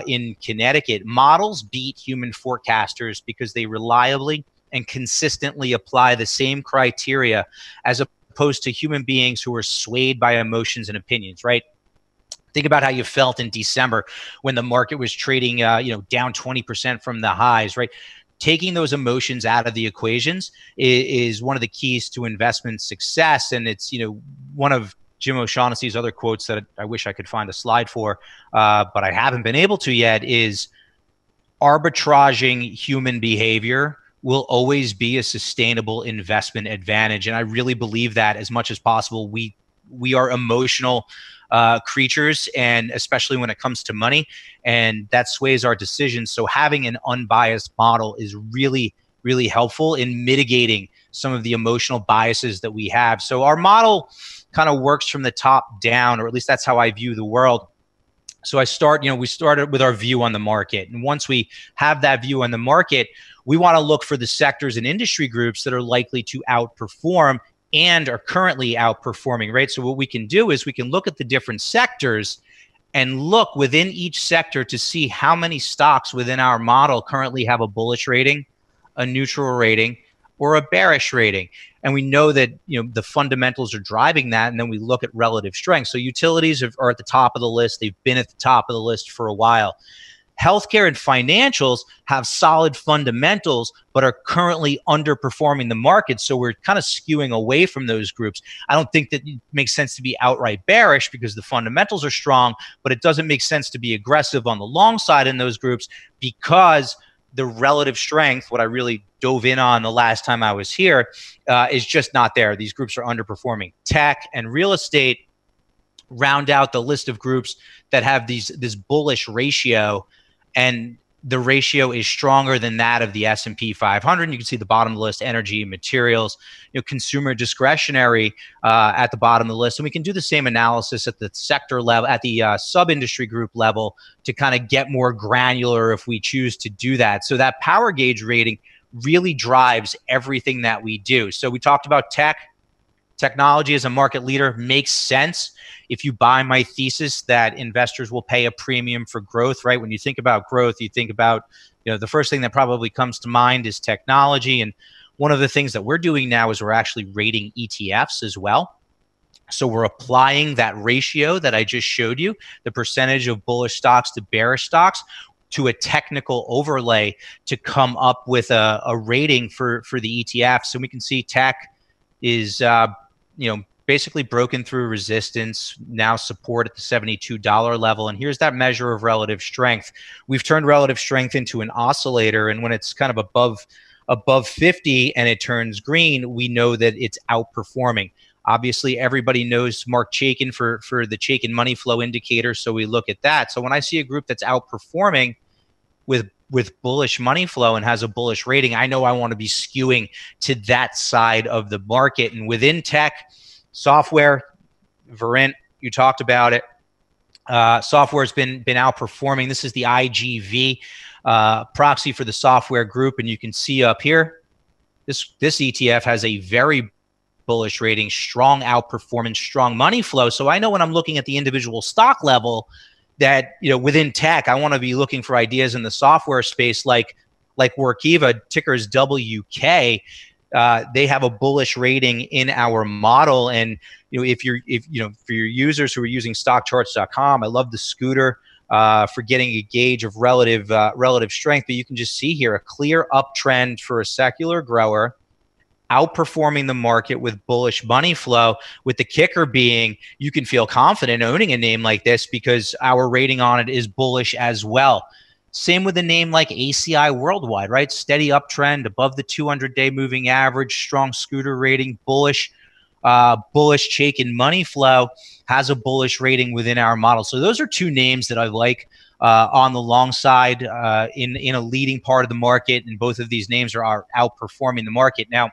in Connecticut. Models beat human forecasters because they reliably and consistently apply the same criteria as opposed to human beings who are swayed by emotions and opinions, right? Think about how you felt in December when the market was trading, down 20% from the highs, right? Taking those emotions out of the equations is one of the keys to investment success. And it's, one of Jim O'Shaughnessy's other quotes that I wish I could find a slide for, but I haven't been able to yet, is arbitraging human behavior will always be a sustainable investment advantage. And I really believe that as much as possible. We are emotional creatures, and especially when it comes to money, and that sways our decisions. So having an unbiased model is really, really helpful in mitigating some of the emotional biases that we have. So our model kind of works from the top down, or at least that's how I view the world. So we started with our view on the market. And once we have that view on the market, we want to look for the sectors and industry groups that are likely to outperform and are currently outperforming, right? So what we can do is we can look at the different sectors and look within each sector to see how many stocks within our model currently have a bullish rating, a neutral rating, or a bearish rating. And we know that, you know, the fundamentals are driving that. And then we look at relative strength. So utilities are at the top of the list. They've been at the top of the list for a while. Healthcare and financials have solid fundamentals, but are currently underperforming the market. So we're kind of skewing away from those groups. I don't think that it makes sense to be outright bearish because the fundamentals are strong, but it doesn't make sense to be aggressive on the long side in those groups because the relative strength, what I really dove in on the last time I was here, is just not there. These groups are underperforming. Tech and real estate round out the list of groups that have this bullish ratio, and the ratio is stronger than that of the S&P 500. And you can see the bottom of the list: energy, materials, you know, consumer discretionary at the bottom of the list. And we can do the same analysis at the sector level, at the sub-industry group level, to kind of get more granular if we choose to do that. So that power gauge rating really drives everything that we do. So we talked about tech. Technology as a market leader makes sense if you buy my thesis that investors will pay a premium for growth, right? When you think about growth, you think about, you know, the first thing that probably comes to mind is technology. And one of the things that we're doing now is we're actually rating ETFs as well. So we're applying that ratio that I just showed you, the percentage of bullish stocks to bearish stocks, to a technical overlay to come up with a rating for the ETFs. And we can see tech is, you know, basically broken through resistance, now support at the $72 level. And here's that measure of relative strength. We've turned relative strength into an oscillator. And when it's kind of above 50 and it turns green, we know that it's outperforming. Obviously, everybody knows Mark Chaikin for the Chaikin money flow indicator. So we look at that. So when I see a group that's outperforming with bullish money flow and has a bullish rating, I know I want to be skewing to that side of the market. And within tech, software, Verint, you talked about it. Software's been outperforming. This is the IGV proxy for the software group, and you can see up here, this ETF has a very bullish rating, strong outperformance, strong money flow. So I know when I'm looking at the individual stock level that, you know, within tech, I want to be looking for ideas in the software space like Workiva, ticker is WK. They have a bullish rating in our model. And, you know, for your users who are using StockCharts.com, I love the scooter for getting a gauge of relative strength. But you can just see here a clear uptrend for a secular grower, outperforming the market with bullish money flow, with the kicker being you can feel confident owning a name like this because our rating on it is bullish as well. Same with a name like ACI Worldwide, right? Steady uptrend above the 200-day moving average, strong scooter rating, bullish Chaikin money flow, has a bullish rating within our model. So those are two names that I like on the long side in a leading part of the market, and both of these names are outperforming the market. Now,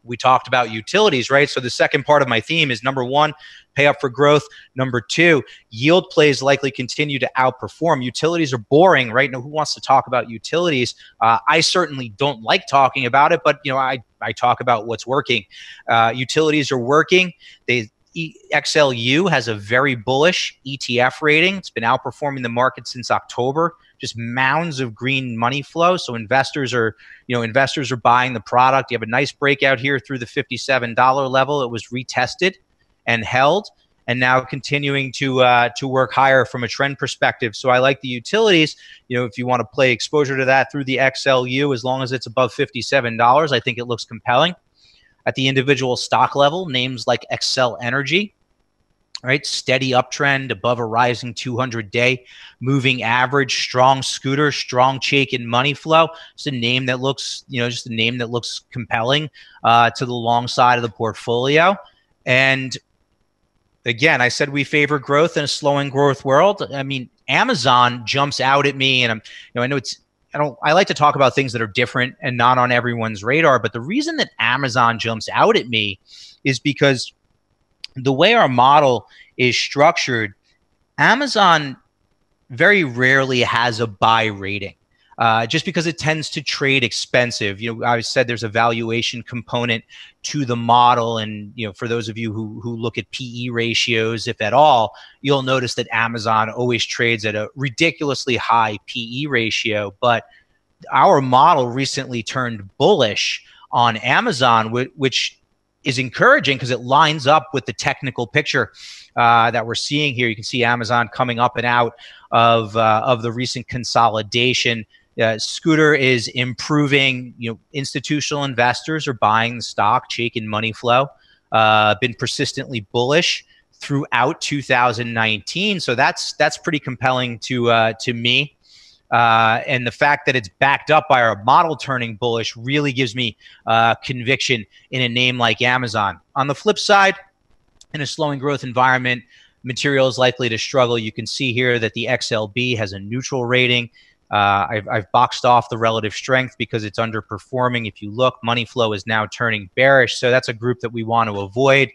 we talked about utilities, right? So the second part of my theme is, number one, pay up for growth. Number two, yield plays likely continue to outperform. Utilities are boring, right? Now, who wants to talk about utilities? I certainly don't like talking about it, but, you know, I talk about what's working. Utilities are working. XLU has a very bullish ETF rating. It's been outperforming the market since October. Just mounds of green money flow. So investors are buying the product. You have a nice breakout here through the $57 level. It was retested and held, and now continuing to work higher from a trend perspective. So I like the utilities. You know, if you want to play exposure to that through the XLU, as long as it's above $57, I think it looks compelling. At the individual stock level, names like Xcel Energy, right? Steady uptrend above a rising 200-day moving average, strong scooter, strong Chaikin money flow. It's a name that looks, you know, just a name that looks compelling to the long side of the portfolio. And again, I said we favor growth in a slowing growth world. I mean, Amazon jumps out at me, and I like to talk about things that are different and not on everyone's radar. But the reason that Amazon jumps out at me is because the way our model is structured, Amazon very rarely has a buy rating, just because it tends to trade expensive. You know, I said there's a valuation component to the model, and, you know, for those of you who look at PE ratios, if at all, you'll notice that Amazon always trades at a ridiculously high PE ratio. But our model recently turned bullish on Amazon, which is encouraging because it lines up with the technical picture that we're seeing here. You can see Amazon coming up and out of the recent consolidation. Scooter is improving. Institutional investors are buying the stock. Chaikin money flow been persistently bullish throughout 2019. So that's pretty compelling to me. And the fact that it's backed up by our model turning bullish really gives me conviction in a name like Amazon. On the flip side, in a slowing growth environment, material is likely to struggle. You can see here that the XLB has a neutral rating. I've boxed off the relative strength because it's underperforming. If you look, money flow is now turning bearish. So that's a group that we want to avoid.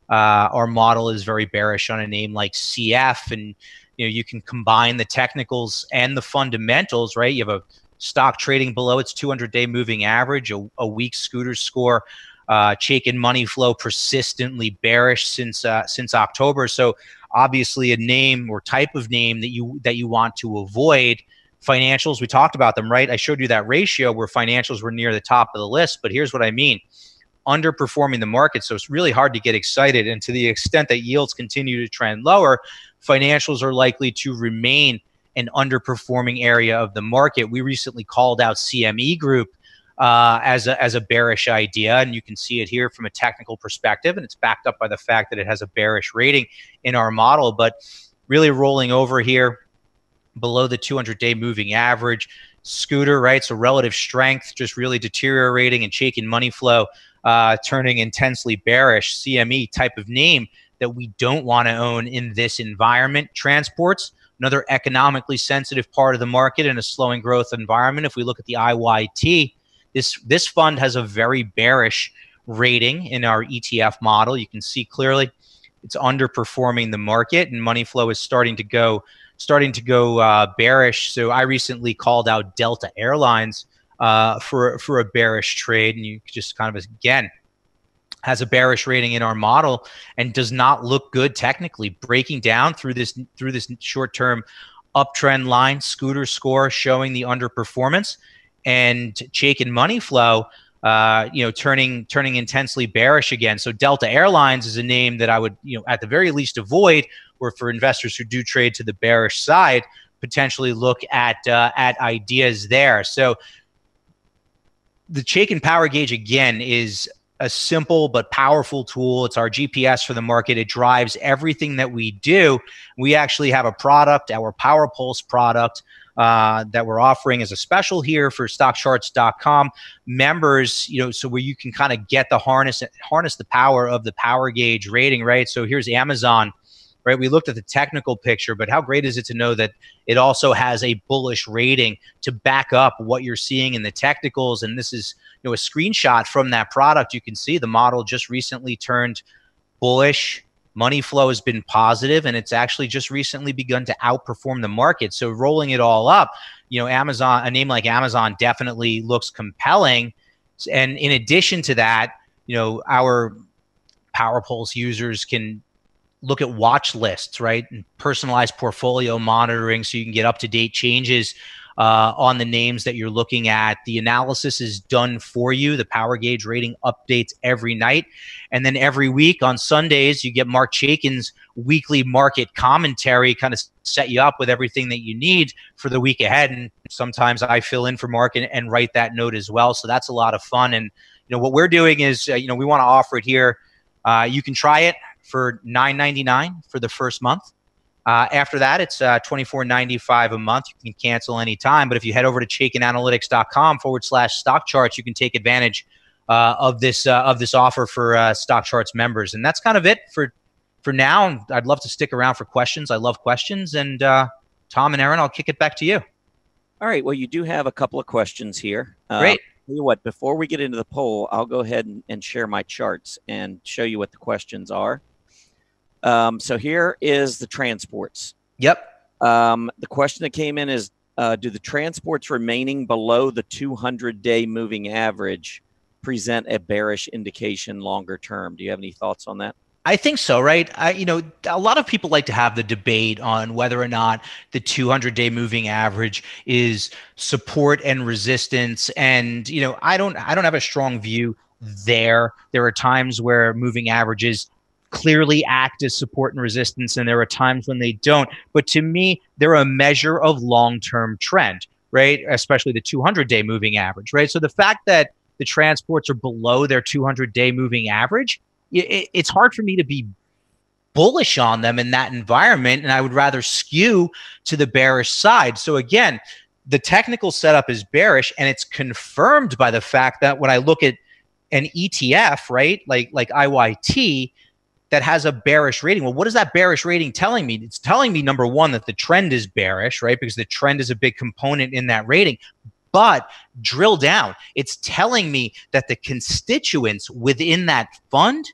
Our model is very bearish on a name like CF, and you can combine the technicals and the fundamentals, right? You have a stock trading below its 200-day moving average, a weak Scooter score, Chaikin money flow persistently bearish since October. So obviously a name or type of name that you want to avoid. Financials, we talked about them, right? I showed you that ratio where financials were near the top of the list, but here's what I mean. Underperforming the market, so it's really hard to get excited. And to the extent that yields continue to trend lower, financials are likely to remain an underperforming area of the market. We recently called out CME Group as a bearish idea, and you can see it here from a technical perspective, and it's backed up by the fact that it has a bearish rating in our model. But really rolling over here below the 200-day moving average. Scooter, right? So relative strength just really deteriorating, and Chaikin money flow turning intensely bearish. CME type of name that we don't want to own in this environment. Transports, another economically sensitive part of the market in a slowing growth environment. If we look at the IYT, this fund has a very bearish rating in our ETF model. You can see clearly it's underperforming the market, and money flow is starting to go bearish. So I recently called out Delta Airlines for a bearish trade, and you just kind of, again, has a bearish rating in our model and does not look good technically. Breaking down through this short-term uptrend line, Scooter score showing the underperformance, and Chaikin money flow turning intensely bearish again. So Delta Airlines is a name that I would, at the very least avoid, or for investors who do trade to the bearish side, potentially look at ideas there. So the Chaikin Power Gauge, again, is a simple but powerful tool. It's our GPS for the market. It drives everything that we do. We actually have a product, our Power Pulse product, that we're offering as a special here for StockCharts.com members, so where you can kind of get the harness the power of the Power Gauge rating, right? So here's Amazon, right? We looked at the technical picture, but how great is it to know that it also has a bullish rating to back up what you're seeing in the technicals? And this is, a screenshot from that product. You can see the model just recently turned bullish. Money flow has been positive, and it's actually just recently begun to outperform the market. So rolling it all up, Amazon, a name like Amazon definitely looks compelling. And in addition to that, our Power Pulse users can look at watch lists, right? And personalized portfolio monitoring, so you can get up-to-date changes on the names that you're looking at. The analysis is done for you. The Power Gauge rating updates every night. And then every week on Sundays, you get Mark Chaikin's weekly market commentary, kind of set you up with everything that you need for the week ahead. And sometimes I fill in for Mark and write that note as well. So that's a lot of fun. And what we're doing is, we want to offer it here. You can try it for $9.99 for the first month. After that, it's $24.95 a month. You can cancel anytime. But if you head over to ChaikinAnalytics.com/StockCharts, you can take advantage of this offer for StockCharts members. And that's kind of it for now. I'd love to stick around for questions. I love questions. And Tom and Erin, I'll kick it back to you. All right. Well, you do have a couple of questions here. Great. Tell you what, before we get into the poll, I'll go ahead and share my charts and show you what the questions are. So here is the transports. Yep. The question that came in is, do the transports remaining below the 200-day moving average present a bearish indication longer term? Do you have any thoughts on that? I think so, right? A lot of people like to have the debate on whether or not the 200-day moving average is support and resistance. And, I don't have a strong view there. There are times where moving averages clearly act as support and resistance, and there are times when they don't. But to me, they're a measure of long-term trend, right? Especially the 200-day moving average, right? So the fact that the transports are below their 200-day moving average, it's hard for me to be bullish on them in that environment, and I would rather skew to the bearish side. So again, the technical setup is bearish, and it's confirmed by the fact that when I look at an ETF, right, like IYT, that has a bearish rating. Well, what is that bearish rating telling me? It's telling me, number one, that the trend is bearish, right, because the trend is a big component in that rating. But drill down, it's telling me that the constituents within that fund,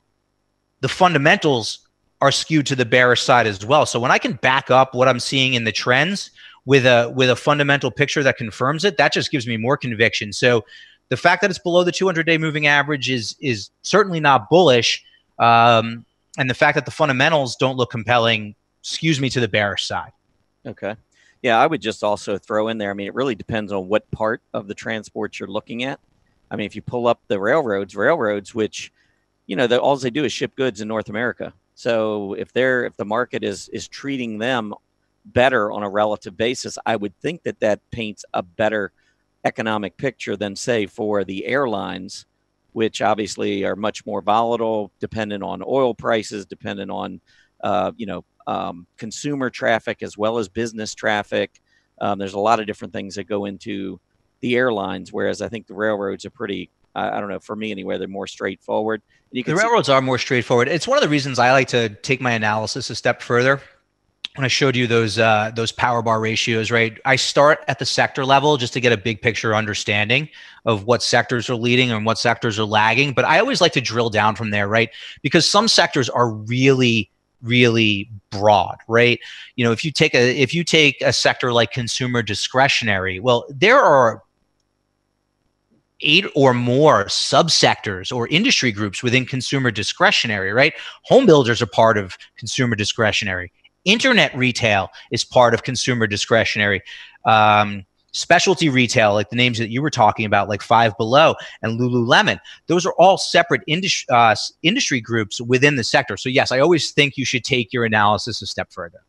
the fundamentals, are skewed to the bearish side as well. So when I can back up what I'm seeing in the trends with a fundamental picture that confirms it, that just gives me more conviction. So the fact that it's below the 200-day moving average is certainly not bullish. And the fact that the fundamentals don't look compelling skews me to the bearish side. Okay. Yeah, I would just also throw in there, I mean, it really depends on what part of the transport you're looking at. I mean, if you pull up the railroads, which, all they do is ship goods in North America. So if the market is treating them better on a relative basis, I would think that paints a better economic picture than, say, for the airlines, which obviously are much more volatile, dependent on oil prices, dependent on consumer traffic as well as business traffic. There's a lot of different things that go into the airlines, whereas I think the railroads are pretty, I don't know, for me anyway, they're more straightforward. The railroads are more straightforward. It's one of the reasons I like to take my analysis a step further. When I showed you those power bar ratios, right? I start at the sector level just to get a big picture understanding of what sectors are leading and what sectors are lagging. But I always like to drill down from there, right? Because some sectors are really, really broad, right? If you take a sector like consumer discretionary, well, there are 8 or more subsectors or industry groups within consumer discretionary, right? Home builders are part of consumer discretionary. Internet retail is part of consumer discretionary. Specialty retail, like the names that you were talking about, like Five Below and Lululemon, those are all separate industry groups within the sector. So yes, I always think you should take your analysis a step further.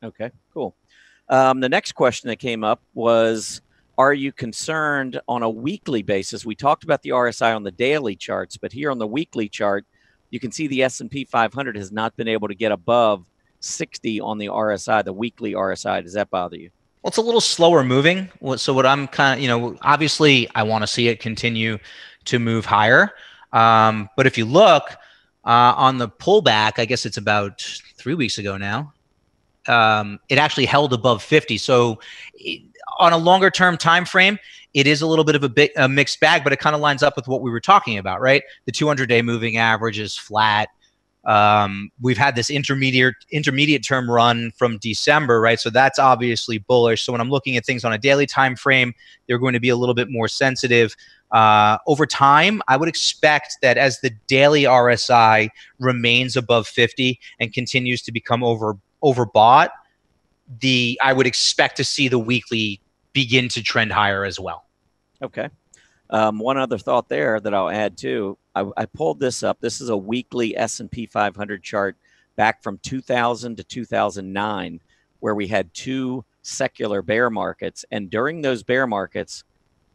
Okay, cool. The next question that came up was, are you concerned on a weekly basis? We talked about the RSI on the daily charts, but here on the weekly chart, you can see the S&P 500 has not been able to get above 60 on the RSI, the weekly RSI. Does that bother you? Well, it's a little slower moving. So what I'm kind of, obviously I want to see it continue to move higher. But if you look on the pullback, I guess it's about 3 weeks ago now, it actually held above 50. So on a longer term time frame, it is a little bit of a mixed bag, but it kind of lines up with what we were talking about, right? The 200-day moving average is flat. We've had this intermediate term run from December, right? So that's obviously bullish. So when I'm looking at things on a daily time frame, they're going to be a little bit more sensitive. Over time, I would expect that as the daily RSI remains above 50 and continues to become overbought, I would expect to see the weekly begin to trend higher as well. Okay. One other thought there that I'll add too. I pulled this up. This is a weekly S&P 500 chart back from 2000 to 2009, where we had 2 secular bear markets. And during those bear markets,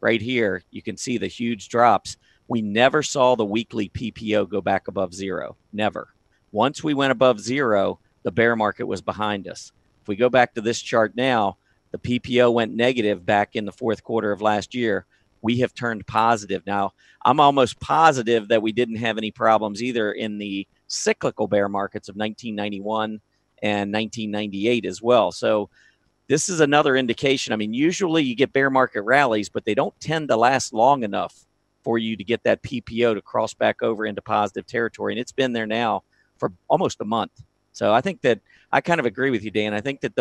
right here, you can see the huge drops. We never saw the weekly PPO go back above 0. Never. Once we went above 0, the bear market was behind us. If we go back to this chart now, the PPO went negative back in the 4th quarter of last year. We have turned positive. Now, I'm almost positive that we didn't have any problems either in the cyclical bear markets of 1991 and 1998 as well. So this is another indication. I mean, usually you get bear market rallies, but they don't tend to last long enough for you to get that PPO to cross back over into positive territory. And it's been there now for almost a month. So I think that I kind of agree with you, Dan. I think that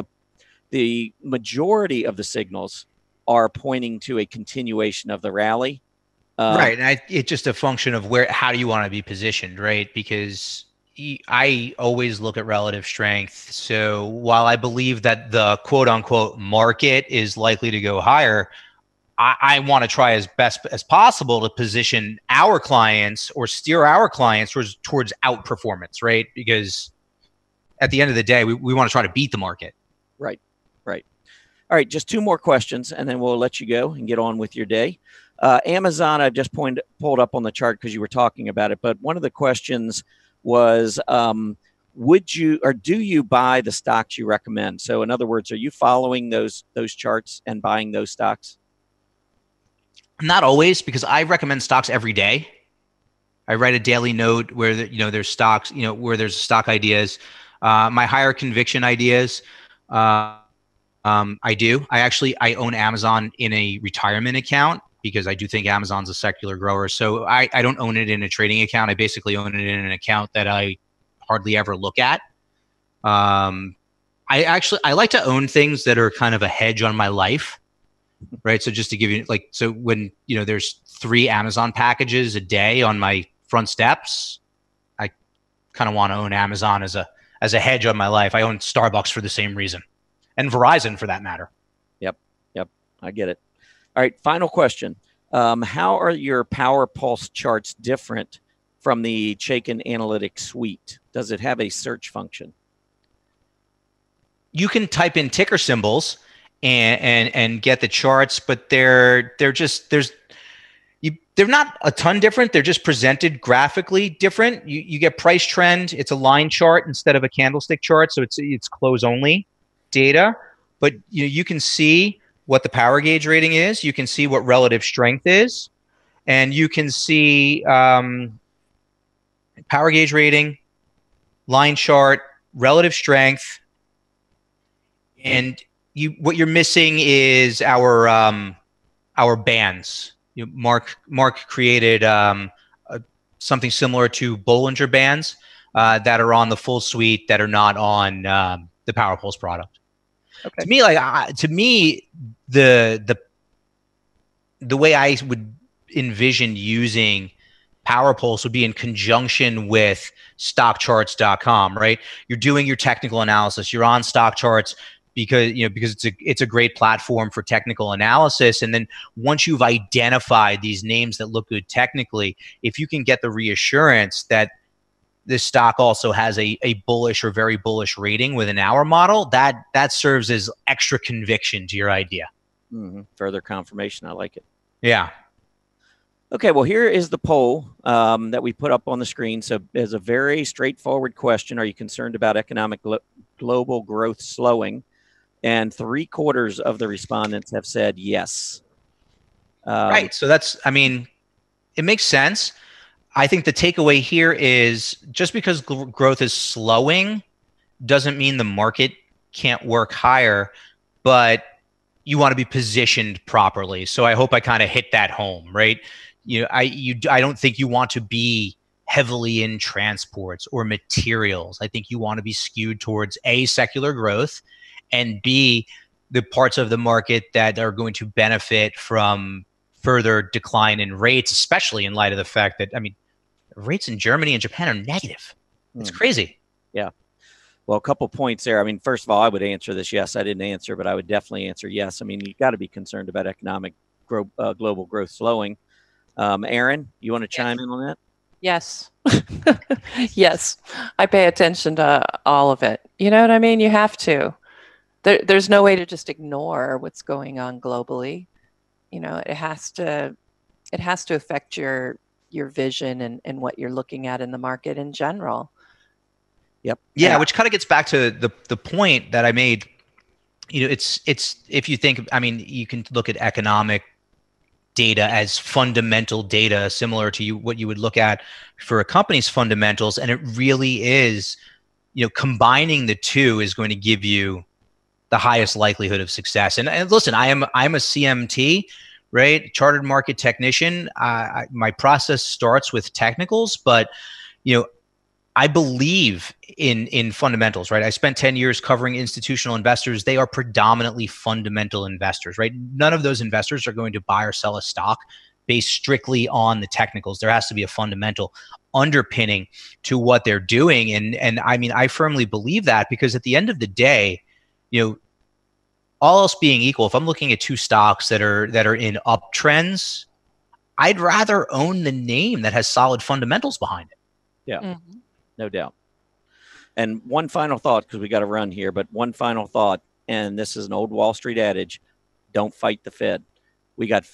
the majority of the signals are pointing to a continuation of the rally. Right. And it's just a function of how do you want to be positioned, right? Because I always look at relative strength. So while I believe that the quote unquote market is likely to go higher, I want to try as best as possible to position our clients or steer our clients towards outperformance, right? Because at the end of the day, we want to try to beat the market. Right, right. All right, just two more questions, and then we'll let you go and get on with your day. Amazon, I just pulled up on the chart because you were talking about it, but one of the questions was, would you or do you buy the stocks you recommend? So in other words, are you following those charts and buying those stocks? Not always, because I recommend stocks every day. I write a daily note where there's stocks, where there's stock ideas, my higher conviction ideas. I do. I own Amazon in a retirement account because I do think Amazon's a secular grower. So I don't own it in a trading account. I basically own it in an account that I hardly ever look at. I like to own things that are kind of a hedge on my life. Right. So just to give you so when, there's 3 Amazon packages a day on my front steps, I kind of want to own Amazon as a hedge on my life. I own Starbucks for the same reason, and Verizon for that matter. Yep. I get it. All right. Final question. How are your Power Pulse charts different from the Chaikin Analytics suite? Does it have a search function? You can type in ticker symbols and get the charts, but they're not a ton different. They're just presented graphically different. You get price trend. It's a line chart instead of a candlestick chart, so it's close only data. But you can see what the power gauge rating is. You can see what relative strength is, and you can see power gauge rating, line chart, relative strength, and what you're missing is our bands. Mark created something similar to Bollinger Bands that are on the full suite that are not on the Power Pulse product. Okay. To me, the way I would envision using Power Pulse would be in conjunction with StockCharts.com, right? You're doing your technical analysis. You're on StockCharts because it's a great platform for technical analysis. And then once you've identified these names that look good technically, if you can get the reassurance that this stock also has a bullish or very bullish rating within our model, that serves as extra conviction to your idea. Mm-hmm. Further confirmation. I like it. Yeah. Okay, well, here is the poll that we put up on the screen. So it's a very straightforward question. Are you concerned about economic global growth slowing? And 3/4 of the respondents have said yes. Right. So it makes sense. I think the takeaway here is just because growth is slowing doesn't mean the market can't work higher, but you want to be positioned properly. So I hope I kind of hit that home, right? I don't think you want to be heavily in transports or materials. I think you want to be skewed towards A, secular growth, and B, the parts of the market that are going to benefit from further decline in rates, especially in light of the fact that, rates in Germany and Japan are negative. It's crazy. Yeah. Well, a couple points there. First of all, I would answer this yes. I didn't answer, but I would definitely answer yes. You've got to be concerned about economic global growth slowing. Erin, you want to chime in on that? Yes. Yes. I pay attention to all of it. You know what I mean? You have to. There's no way to just ignore what's going on globally. It has to affect your vision and what you're looking at in the market in general. Yep. Yeah, which kind of gets back to the point that I made. It's if you think, you can look at economic data as fundamental data, similar to what you would look at for a company's fundamentals, and it really is, combining the two is going to give you the highest likelihood of success. And listen, I'm a CMT, right? Chartered market technician. My process starts with technicals, but I believe in fundamentals, right? I spent 10 years covering institutional investors. They are predominantly fundamental investors, right? None of those investors are going to buy or sell a stock based strictly on the technicals. There has to be a fundamental underpinning to what they're doing. And I mean, I firmly believe that, because at the end of the day, you know, all else being equal, if I'm looking at two stocks that are in uptrends, I'd rather own the name that has solid fundamentals behind it. Yeah, no doubt. And one final thought, because we got to run here, but one final thought, and this is an old Wall Street adage: don't fight the Fed. We got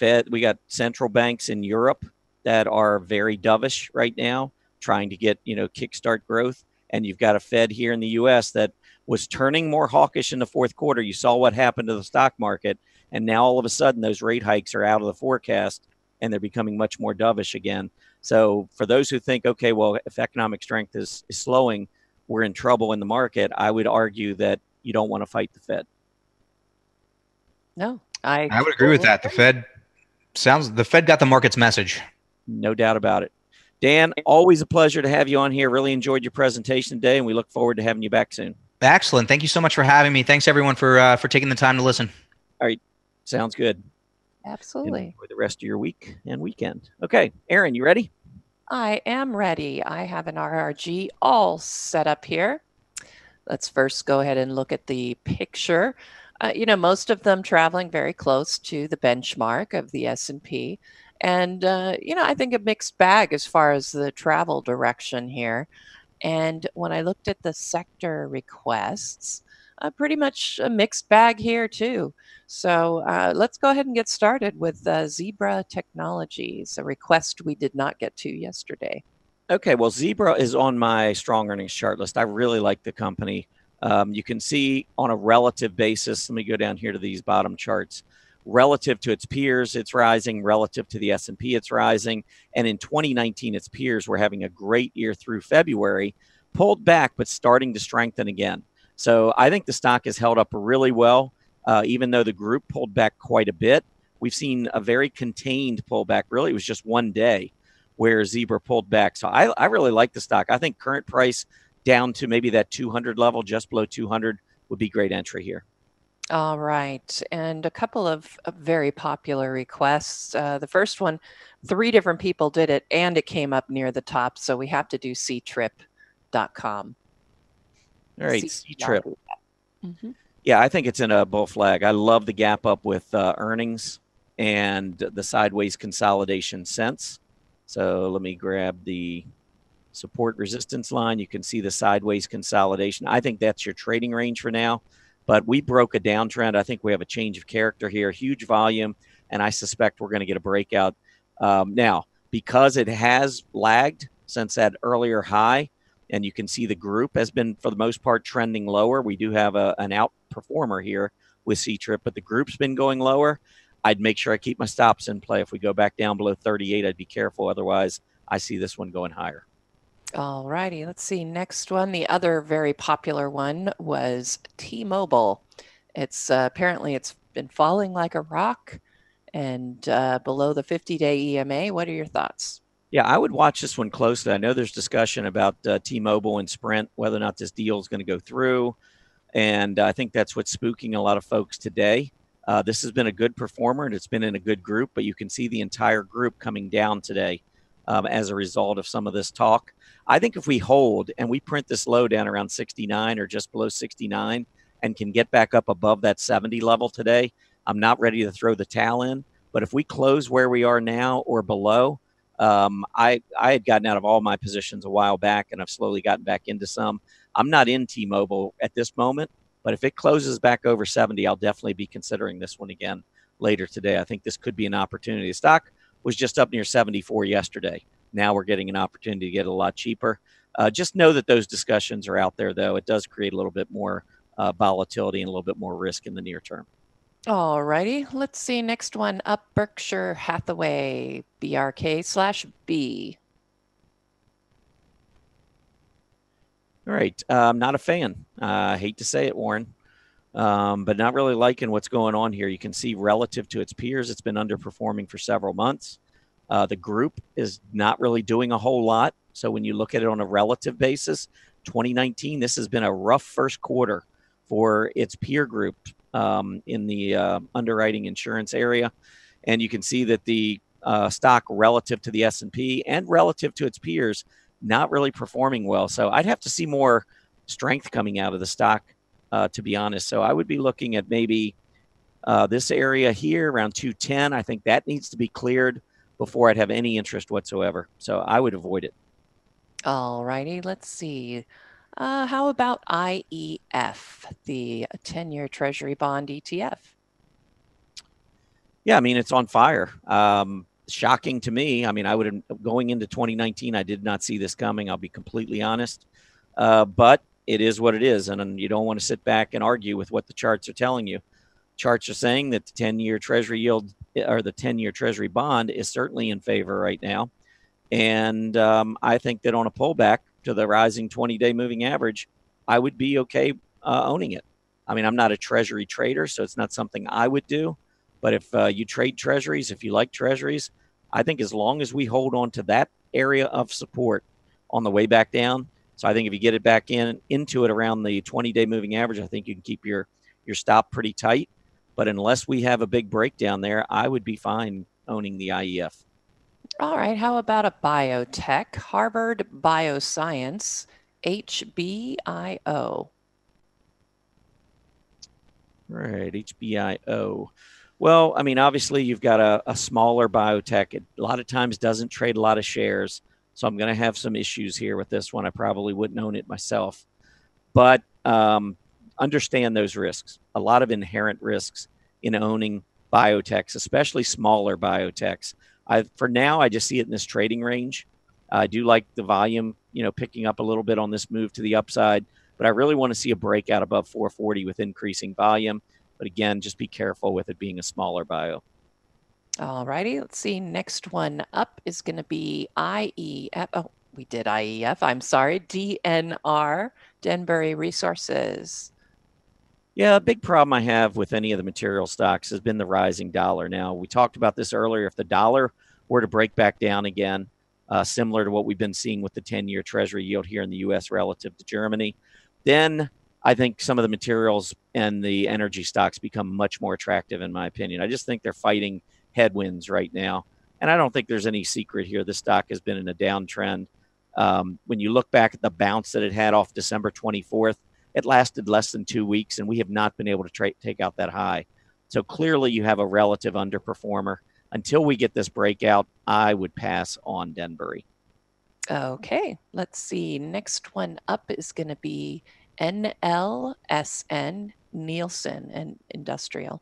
central banks in Europe that are very dovish right now, trying to get, kickstart growth. And you've got a Fed here in the U.S. that was turning more hawkish in the fourth quarter. You saw what happened to the stock market. And now all of a sudden those rate hikes are out of the forecast and they're becoming much more dovish again. So for those who think, okay, well, if economic strength is slowing, we're in trouble in the market, I would argue that you don't want to fight the Fed. No, I would agree with that. The Fed got the market's message. No doubt about it. Dan, always a pleasure to have you on here. Really enjoyed your presentation today, and we look forward to having you back soon. Excellent. Thank you so much for having me. Thanks everyone for taking the time to listen. All right. Sounds good. Absolutely. Enjoy the rest of your week and weekend. Okay. Erin, you ready? I am ready. I have an RRG all set up here. Let's first go ahead and look at the picture. Most of them traveling very close to the benchmark of the S&P. And, I think a mixed bag as far as the travel direction here. And when I looked at the sector requests, pretty much a mixed bag here too. So let's go ahead and get started with Zebra Technologies, a request we did not get to yesterday. Okay, well, Zebra is on my strong earnings chart list. I really like the company. You can see on a relative basis, let me go down here to these bottom charts. Relative to its peers, it's rising. Relative to the S&P, it's rising. And in 2019, its peers were having a great year through February, pulled back, but starting to strengthen again. So I think the stock has held up really well, even though the group pulled back quite a bit. We've seen a very contained pullback. Really, it was just one day where Zebra pulled back. So I really like the stock. I think current price down to maybe that 200 level, just below 200, would be great entry here. All right. And a couple of very popular requests. The first one, 3 different people did it, and it came up near the top. So we have to do ctrip.com. All right, C-Trip. Yeah, I think it's in a bull flag. I love the gap up with earnings and the sideways consolidation since. So let me grab the support resistance line. You can see the sideways consolidation. I think that's your trading range for now. But we broke a downtrend. I think we have a change of character here, huge volume, and I suspect we're going to get a breakout. Now, because it has lagged since that earlier high, and you can see the group has been, for the most part, trending lower. We do have an outperformer here with C-Trip, but the group's been going lower. I'd make sure I keep my stops in play. If we go back down below 38, I'd be careful. Otherwise, I see this one going higher. All righty, let's see. Next one, the other very popular one was T-Mobile. It's apparently it's been falling like a rock and below the 50-day EMA. What are your thoughts? Yeah, I would watch this one closely. I know there's discussion about T-Mobile and Sprint, whether or not this deal is going to go through. And I think that's what's spooking a lot of folks today. This has been a good performer, and it's been in a good group, but you can see the entire group coming down today as a result of some of this talk. I think if we hold and we print this low down around 69 or just below 69 and can get back up above that 70 level today, I'm not ready to throw the towel in. But if we close where we are now or below, I had gotten out of all my positions a while back, and I've slowly gotten back into some. I'm not in T-Mobile at this moment, but if it closes back over 70, I'll definitely be considering this one again later today. I think this could be an opportunity. The stock was just up near 74 yesterday. Now we're getting an opportunity to get a lot cheaper. Just know that those discussions are out there, though. It does create a little bit more volatility and a little bit more risk in the near term. All righty. Let's see. Next one up, Berkshire Hathaway, BRK/B. All right. I'm not a fan. I hate to say it, Warren, but not really liking what's going on here. You can see relative to its peers, it's been underperforming for several months. The group is not really doing a whole lot. So when you look at it on a relative basis, 2019, this has been a rough first quarter for its peer group in the underwriting insurance area. And you can see that the stock relative to the S&P and relative to its peers, not really performing well. So I'd have to see more strength coming out of the stock, to be honest. So I would be looking at maybe this area here around 210. I think that needs to be cleared before I'd have any interest whatsoever. So I would avoid it. All righty, let's see. How about IEF, the 10-year Treasury bond ETF? Yeah, I mean, it's on fire. Shocking to me. I mean, I would have, going into 2019, I did not see this coming. I'll be completely honest. But it is what it is. And you don't want to sit back and argue with what the charts are telling you. Charts are saying that the 10-year Treasury yield, or the 10-year Treasury bond, is certainly in favor right now. And I think that on a pullback to the rising 20-day moving average, I would be okay owning it. I mean, I'm not a Treasury trader, so it's not something I would do. But if you trade Treasuries, if you like Treasuries, I think as long as we hold on to that area of support on the way back down, so I think if you get it back into it around the 20-day moving average, I think you can keep your stop pretty tight. But unless we have a big breakdown there, I would be fine owning the IEF. All right, how about a biotech, Harvard Bioscience, HBIO? All right, HBIO. Well, I mean, obviously you've got a smaller biotech. It a lot of times doesn't trade a lot of shares. So I'm going to have some issues here with this one. I probably wouldn't own it myself. But understand those risks. A lot of inherent risks in owning biotechs, especially smaller biotechs. For now, I just see it in this trading range. I do like the volume, picking up a little bit on this move to the upside, but I really want to see a breakout above 440 with increasing volume. But again, just be careful with it being a smaller bio. All righty, let's see. Next one up is going to be IEF. Oh, we did IEF. I'm sorry. DNR, Denbury Resources. Yeah, a big problem I have with any of the material stocks has been the rising dollar. Now, we talked about this earlier. If the dollar were to break back down again, similar to what we've been seeing with the 10-year Treasury yield here in the U.S. relative to Germany, then I think some of the materials and the energy stocks become much more attractive, in my opinion. I just think they're fighting headwinds right now. And I don't think there's any secret here. This stock has been in a downtrend. When you look back at the bounce that it had off December 24th, it lasted less than 2 weeks, and we have not been able to take out that high. So clearly you have a relative underperformer. Until we get this breakout, I would pass on Denbury. Okay, let's see. Next one up is going to be NLSN, Nielsen and Industrial.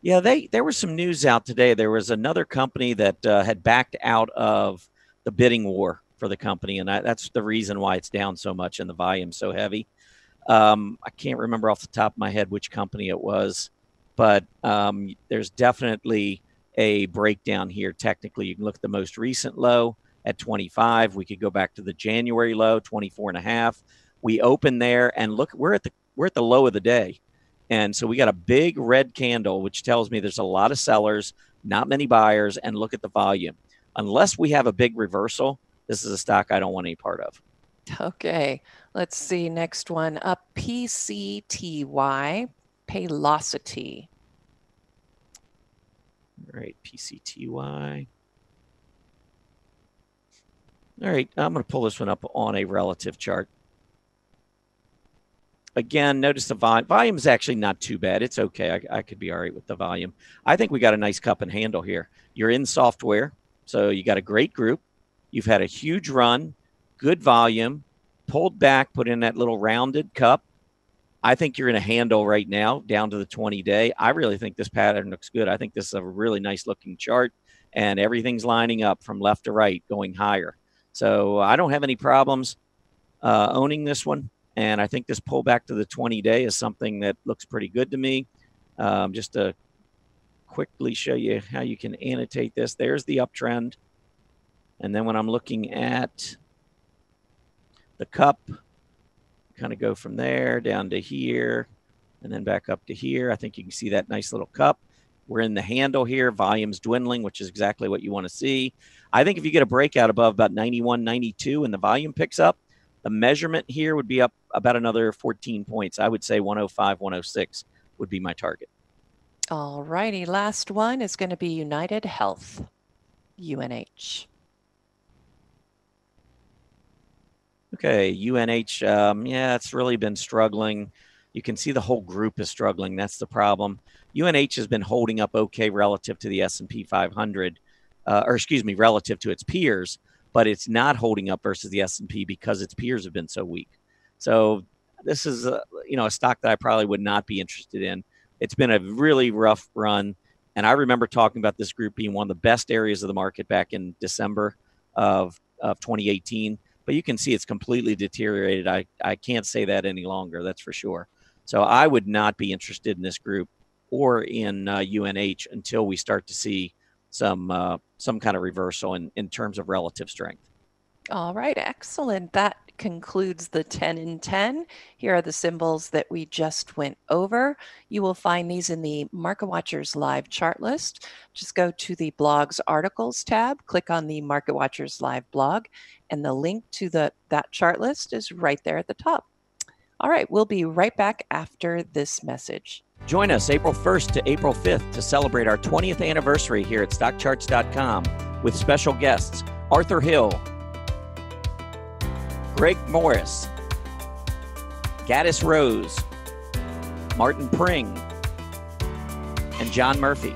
Yeah, there was some news out today. There was another company that had backed out of the bidding war for the company, and that's the reason why it's down so much and the volume so heavy. I can't remember off the top of my head which company it was, but there's definitely a breakdown here. Technically, you can look at the most recent low at 25. We could go back to the January low, 24.5. We open there and look, we're at the low of the day. And so we got a big red candle, which tells me there's a lot of sellers, not many buyers, and look at the volume. Unless we have a big reversal, this is a stock I don't want any part of. Okay, let's see. Next one up, PCTY, Paylocity. All right, PCTY. All right, I'm going to pull this one up on a relative chart. Again, notice the volume. Volume is actually not too bad. It's okay. I could be all right with the volume. I think we got a nice cup and handle here. You're in software, so you got a great group. You've had a huge run, good volume, pulled back, put in that little rounded cup. I think you're in a handle right now down to the 20-day. I really think this pattern looks good. I think this is a really nice looking chart, and everything's lining up from left to right, going higher. So I don't have any problems owning this one. And I think this pullback to the 20-day is something that looks pretty good to me. Just to quickly show you how you can annotate this. There's the uptrend. And then when I'm looking at the cup, kind of go from there down to here and then back up to here. I think you can see that nice little cup. We're in the handle here. Volume's dwindling, which is exactly what you want to see. I think if you get a breakout above about 91, 92 and the volume picks up, the measurement here would be up about another 14 points. I would say 105, 106 would be my target. All righty, last one is going to be United Health, UNH. Okay, UNH, yeah, it's really been struggling. You can see the whole group is struggling. That's the problem. UNH has been holding up okay relative to the S&P 500, or excuse me, relative to its peers, but it's not holding up versus the S&P because its peers have been so weak. So this is, a stock that I probably would not be interested in. It's been a really rough run, and I remember talking about this group being one of the best areas of the market back in December of 2018. But you can see it's completely deteriorated. I can't say that any longer, that's for sure. So I would not be interested in this group or in UNH until we start to see some kind of reversal in terms of relative strength. All right, excellent. That concludes the 10 in 10. Here are the symbols that we just went over. You will find these in the Market Watchers live chart list. Just go to the blogs articles tab, click on the Market Watchers live blog, and the link to that chart list is right there at the top. All right, we'll be right back after this message. Join us April 1st to April 5th to celebrate our 20th anniversary here at StockCharts.com with special guests Arthur Hill, Greg Morris, Gaddis Rose, Martin Pring, and John Murphy.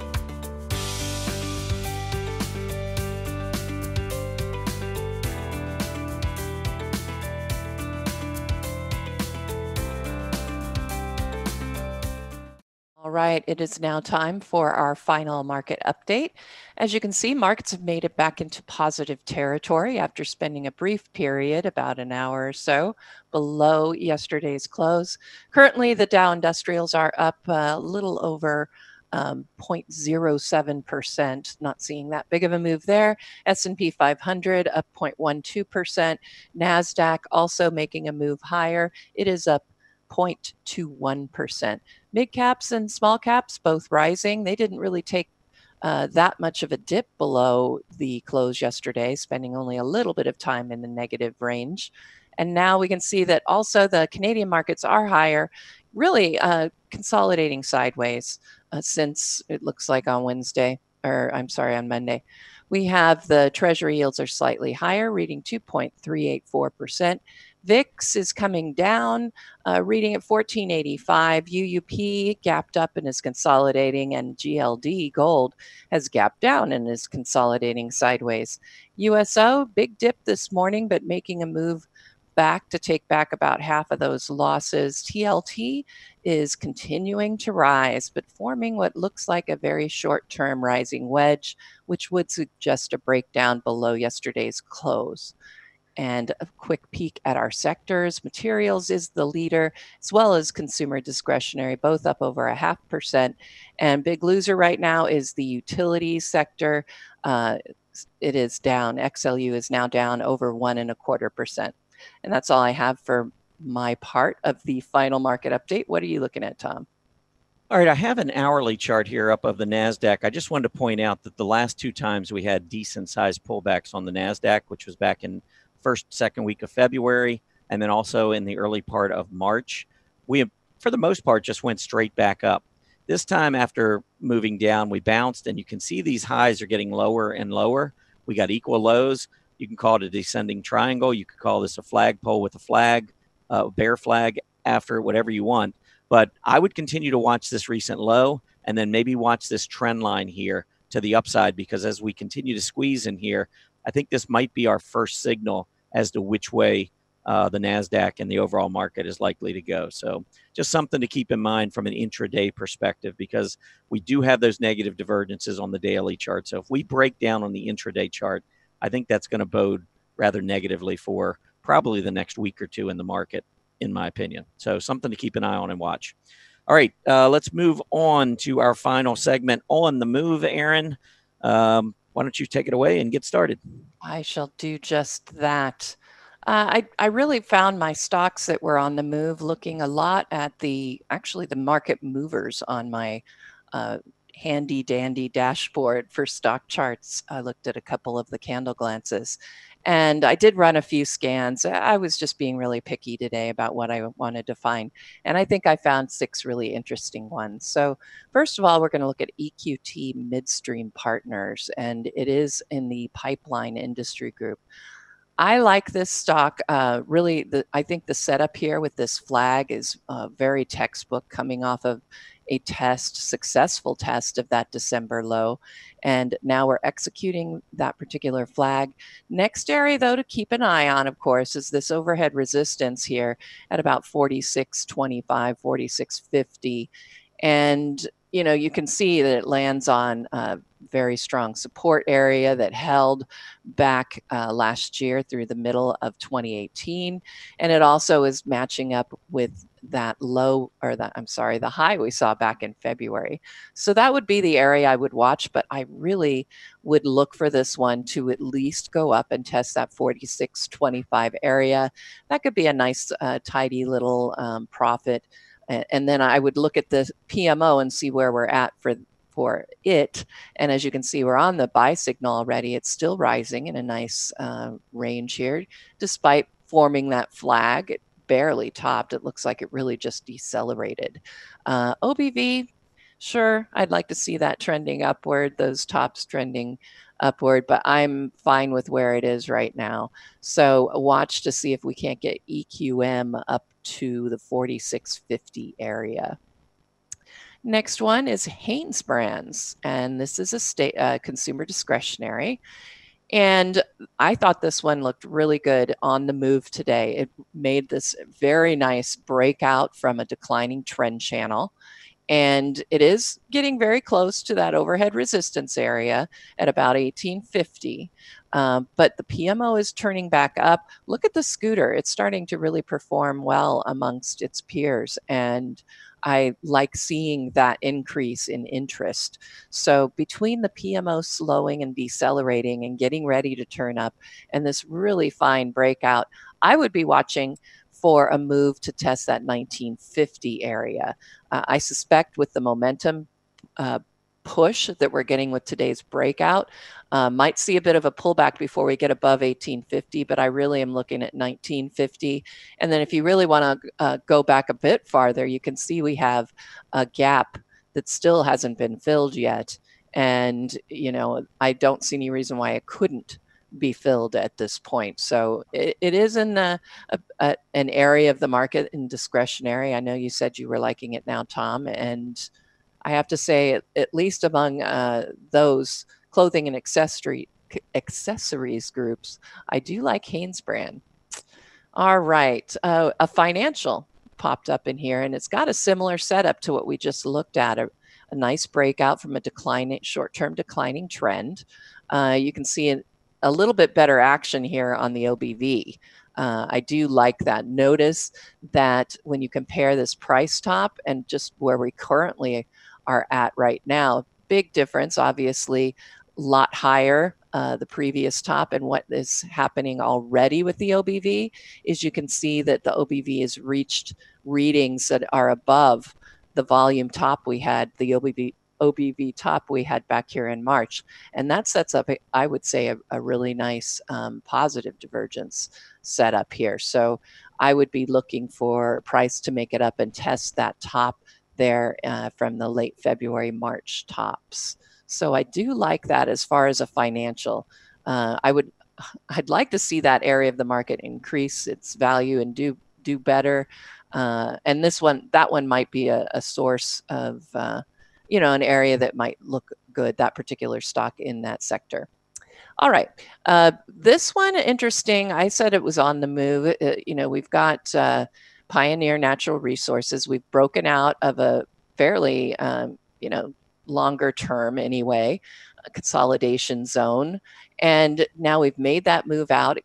All right, it is now time for our final market update. As you can see, markets have made it back into positive territory after spending a brief period, about an hour or so, below yesterday's close. Currently, the Dow Industrials are up a little over 0.07%, not seeing that big of a move there. S&P 500 up 0.12%. NASDAQ also making a move higher. It is up 0.21%. Mid caps and small caps both rising. They didn't really take that much of a dip below the close yesterday, spending only a little bit of time in the negative range. And now we can see that also the Canadian markets are higher, really consolidating sideways since it looks like on Monday. We have the Treasury yields are slightly higher, reading 2.384%. VIX is coming down, reading at 1485. UUP gapped up and is consolidating, and GLD gold has gapped down and is consolidating sideways. USO, big dip this morning, but making a move back to take back about half of those losses. TLT is continuing to rise, but forming what looks like a very short-term rising wedge, which would suggest a breakdown below yesterday's close. And a quick peek at our sectors. Materials is the leader, as well as consumer discretionary, both up over 0.5%. And big loser right now is the utilities sector. It is down. XLU is now down over 1.25%. And that's all I have for my part of the final market update. What are you looking at, Tom? All right, I have an hourly chart here up of the NASDAQ. I just wanted to point out that the last two times we had decent-sized pullbacks on the NASDAQ, which was back in second week of February, and then also in the early part of March, we have, for the most part, just went straight back up. This time, after moving down, we bounced, and you can see these highs are getting lower and lower. We got equal lows. You can call it a descending triangle. You could call this a flagpole with a flag, bear flag after, whatever you want. But I would continue to watch this recent low and then maybe watch this trend line here to the upside, because as we continue to squeeze in here, I think this might be our first signal as to which way the NASDAQ and the overall market is likely to go. So just something to keep in mind from an intraday perspective, because we do have those negative divergences on the daily chart. So if we break down on the intraday chart, I think that's going to bode rather negatively for probably the next week or two in the market, in my opinion. So something to keep an eye on and watch. All right, let's move on to our final segment on the move. Erin, why don't you take it away and get started? I shall do just that. I really found my stocks that were on the move looking a lot at the market movers on my handy dandy dashboard for StockCharts. I looked at a couple of the candle glances, and I did run a few scans. I was just being really picky today about what I wanted to find, and I think I found 6 really interesting ones. So first of all, we're going to look at EQT Midstream Partners, and it is in the pipeline industry group. I like this stock. Really, I think the setup here with this flag is very textbook, coming off of a successful test of that December low. And now we're executing that particular flag. Next area, though, to keep an eye on, of course, is this overhead resistance here at about 46.25, 46.50. And you can see that it lands on a very strong support area that held back last year through the middle of 2018. And it also is matching up with that low, or the high we saw back in February. So that would be the area I would watch, but I really would look for this one to at least go up and test that 46.25 area. That could be a nice, tidy little profit. And then I would look at the PMO and see where we're at for it. And as you can see, we're on the buy signal already. It's still rising in a nice range here, despite forming that flag. It barely topped. It looks like it really just decelerated. OBV, sure, I'd like to see that trending upward, those tops trending upward, but I'm fine with where it is right now. So watch to see if we can't get EQM up to the 46.50 area. Next one is Hanes Brands, and this is a consumer discretionary. And I thought this one looked really good on the move today. It made this very nice breakout from a declining trend channel. And it is getting very close to that overhead resistance area at about 1850. But the PMO is turning back up. Look at the scooter. It's starting to really perform well amongst its peers. And I like seeing that increase in interest. So between the PMO slowing and decelerating and getting ready to turn up and this really fine breakout, I would be watching for a move to test that 1950 area. I suspect with the momentum push that we're getting with today's breakout, might see a bit of a pullback before we get above 1850, but I really am looking at 1950. And then if you really want to go back a bit farther, you can see we have a gap that still hasn't been filled yet. And, I don't see any reason why it couldn't be filled at this point. So it is in an area of the market in discretionary. I know you said you were liking it now, Tom, and I have to say, at least among those clothing and accessories groups, I do like Hanes brand. All right, a financial popped up in here, and it's got a similar setup to what we just looked at. A nice breakout from a short-term declining trend. You can see a little bit better action here on the OBV. I do like that. Notice that when you compare this price top and just where we currently are at right now, big difference, obviously, a lot higher the previous top. And what is happening already with the OBV is you can see that the OBV has reached readings that are above the volume top we had, the OBV top we had back here in March. And that sets up, I would say, a really nice positive divergence setup here. So I would be looking for price to make it up and test that top there from the late February, March tops. So I do like that as far as a financial. I'd like to see that area of the market increase its value and do better. And that one might be a source of an area that might look good, that particular stock in that sector. All right. This one, interesting. I said it was on the move. We've got Pioneer Natural Resources. We've broken out of a fairly, longer term anyway, consolidation zone. And now we've made that move out.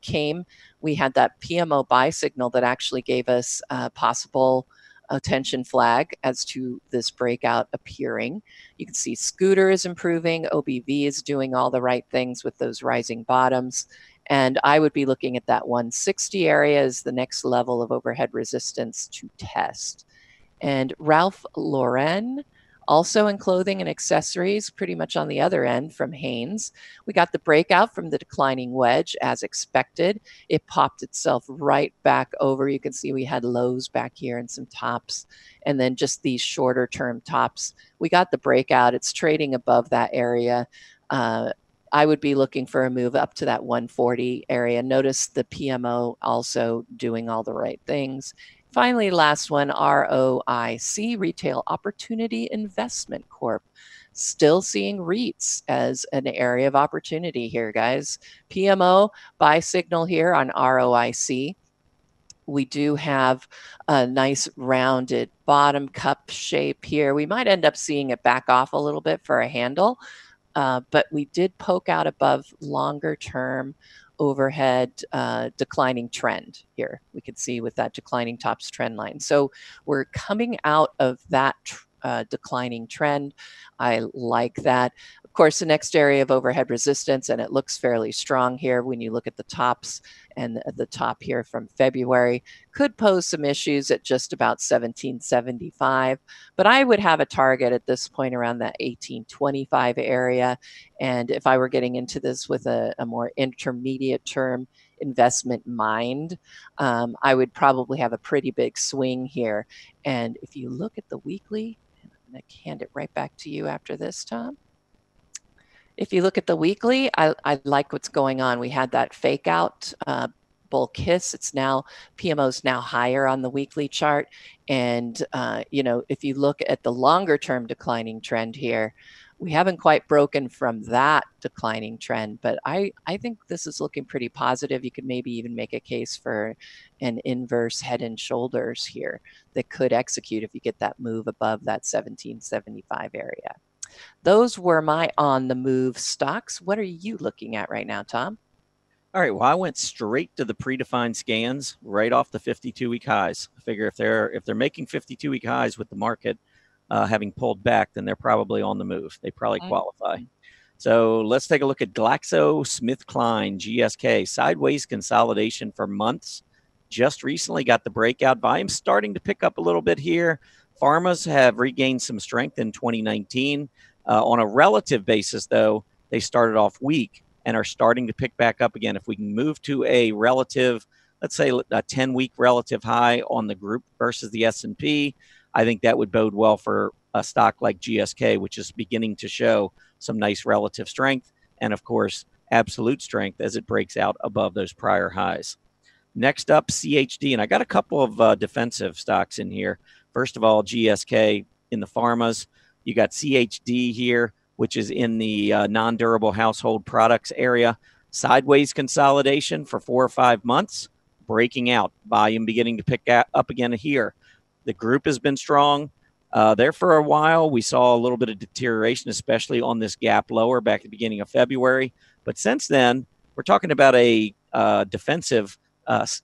We had that PMO buy signal that actually gave us a possible attention flag as to this breakout appearing. You can see Scooter is improving. OBV is doing all the right things with those rising bottoms. And I would be looking at that 160 area as the next level of overhead resistance to test. And Ralph Lauren Also in clothing and accessories, pretty much on the other end from Hanes. We got the breakout from the declining wedge as expected. It popped itself right back over. You can see we had lows back here and some tops, and then just these shorter term tops. We got the breakout. It's trading above that area. I would be looking for a move up to that 140 area. Notice the PMO also doing all the right things. Finally, last one, ROIC, Retail Opportunity Investment Corp. Still seeing REITs as an area of opportunity here, guys. PMO, buy signal here on ROIC. We do have a nice rounded bottom cup shape here. We might end up seeing it back off a little bit for a handle. But we did poke out above longer term overhead declining trend here. We can see with that declining tops trend line. So we're coming out of that declining trend. I like that. Of course, the next area of overhead resistance, and it looks fairly strong here when you look at the tops and the top here from February, could pose some issues at just about 1775. But I would have a target at this point around that 1825 area. And if I were getting into this with a more intermediate term investment mind, I would probably have a pretty big swing here. And if you look at the weekly, and I'm going to hand it right back to you after this, Tom. If you look at the weekly, I like what's going on. We had that fake out bull kiss. It's now, PMO's now higher on the weekly chart. And, you know, if you look at the longer term declining trend here, we haven't quite broken from that declining trend, but I think this is looking pretty positive. You could maybe even make a case for an inverse head and shoulders here that could execute if you get that move above that 1775 area. Those were my on the move stocks. What are you looking at right now, Tom? All right, well, I went straight to the predefined scans right off the 52-week highs. I figure if they're making 52-week highs with the market having pulled back, then they're probably on the move. They probably qualify. So let's take a look at GlaxoSmithKline, GSK, sideways consolidation for months. Just recently got the breakout. Volume starting to pick up a little bit here. Pharmas have regained some strength in 2019. On a relative basis, though, they started off weak and are starting to pick back up again. If we can move to a relative, let's say a 10-week relative high on the group versus the S&P, I think that would bode well for a stock like GSK, which is beginning to show some nice relative strength and, of course, absolute strength as it breaks out above those prior highs. Next up, CHD, and I got a couple of defensive stocks in here. First of all, GSK in the pharmas. You got CHD here, which is in the non-durable household products area. Sideways consolidation for 4 or 5 months, breaking out. Volume beginning to pick up again here. The group has been strong there for a while. We saw a little bit of deterioration, especially on this gap lower back at the beginning of February. But since then, we're talking about a defensive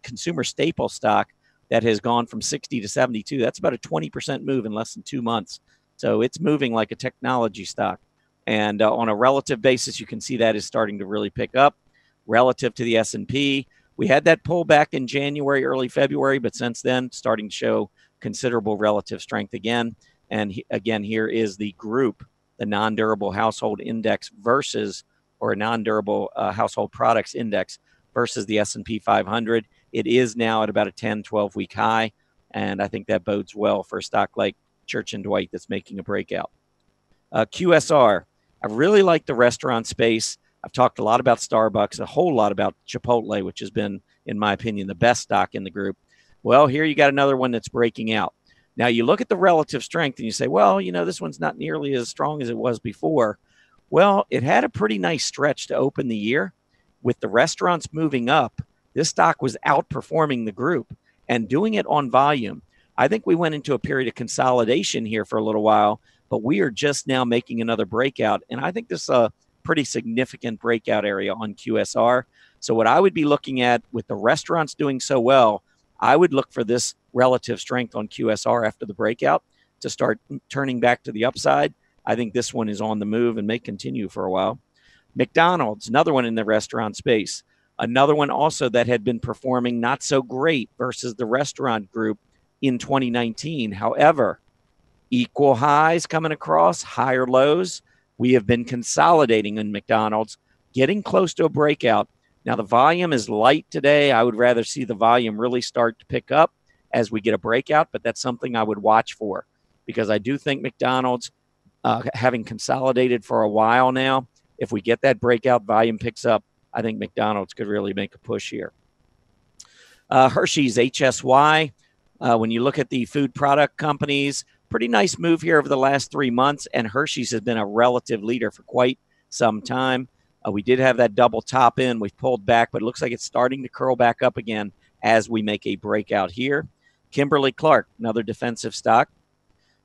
consumer staple stock that has gone from 60 to 72. That's about a 20% move in less than 2 months. So it's moving like a technology stock. And on a relative basis, you can see that is starting to really pick up relative to the S&P. We had that pullback in January, early February, but since then, starting to show considerable relative strength again. And again, here is the group, the non-durable household index versus, or a non-durable household products index versus the S&P 500. It is now at about a 10, 12-week high, and I think that bodes well for a stock like Church & Dwight that's making a breakout. QSR, I really like the restaurant space. I've talked a lot about Starbucks, a whole lot about Chipotle, which has been, in my opinion, the best stock in the group. Well, here you got another one that's breaking out. Now, you look at the relative strength and you say, well, you know, this one's not nearly as strong as it was before. Well, it had a pretty nice stretch to open the year. With the restaurants moving up, this stock was outperforming the group and doing it on volume. I think we went into a period of consolidation here for a little while, but we are just now making another breakout. And I think this is a pretty significant breakout area on QSR. So what I would be looking at with the restaurants doing so well, I would look for this relative strength on QSR after the breakout to start turning back to the upside. I think this one is on the move and may continue for a while. McDonald's, another one in the restaurant space. Another one also that had been performing not so great versus the restaurant group in 2019. However, Equal highs coming across, higher lows. We have been consolidating in McDonald's, getting close to a breakout. Now, the volume is light today. I would rather see the volume really start to pick up as we get a breakout, but that's something I would watch for because I do think McDonald's, having consolidated for a while now, if we get that breakout, volume picks up, I think McDonald's could really make a push here. Hershey's HSY, when you look at the food product companies, pretty nice move here over the last 3 months, and Hershey's has been a relative leader for quite some time. We did have that double top in. We've pulled back, but it looks like it's starting to curl back up again as we make a breakout here. Kimberly-Clark, another defensive stock,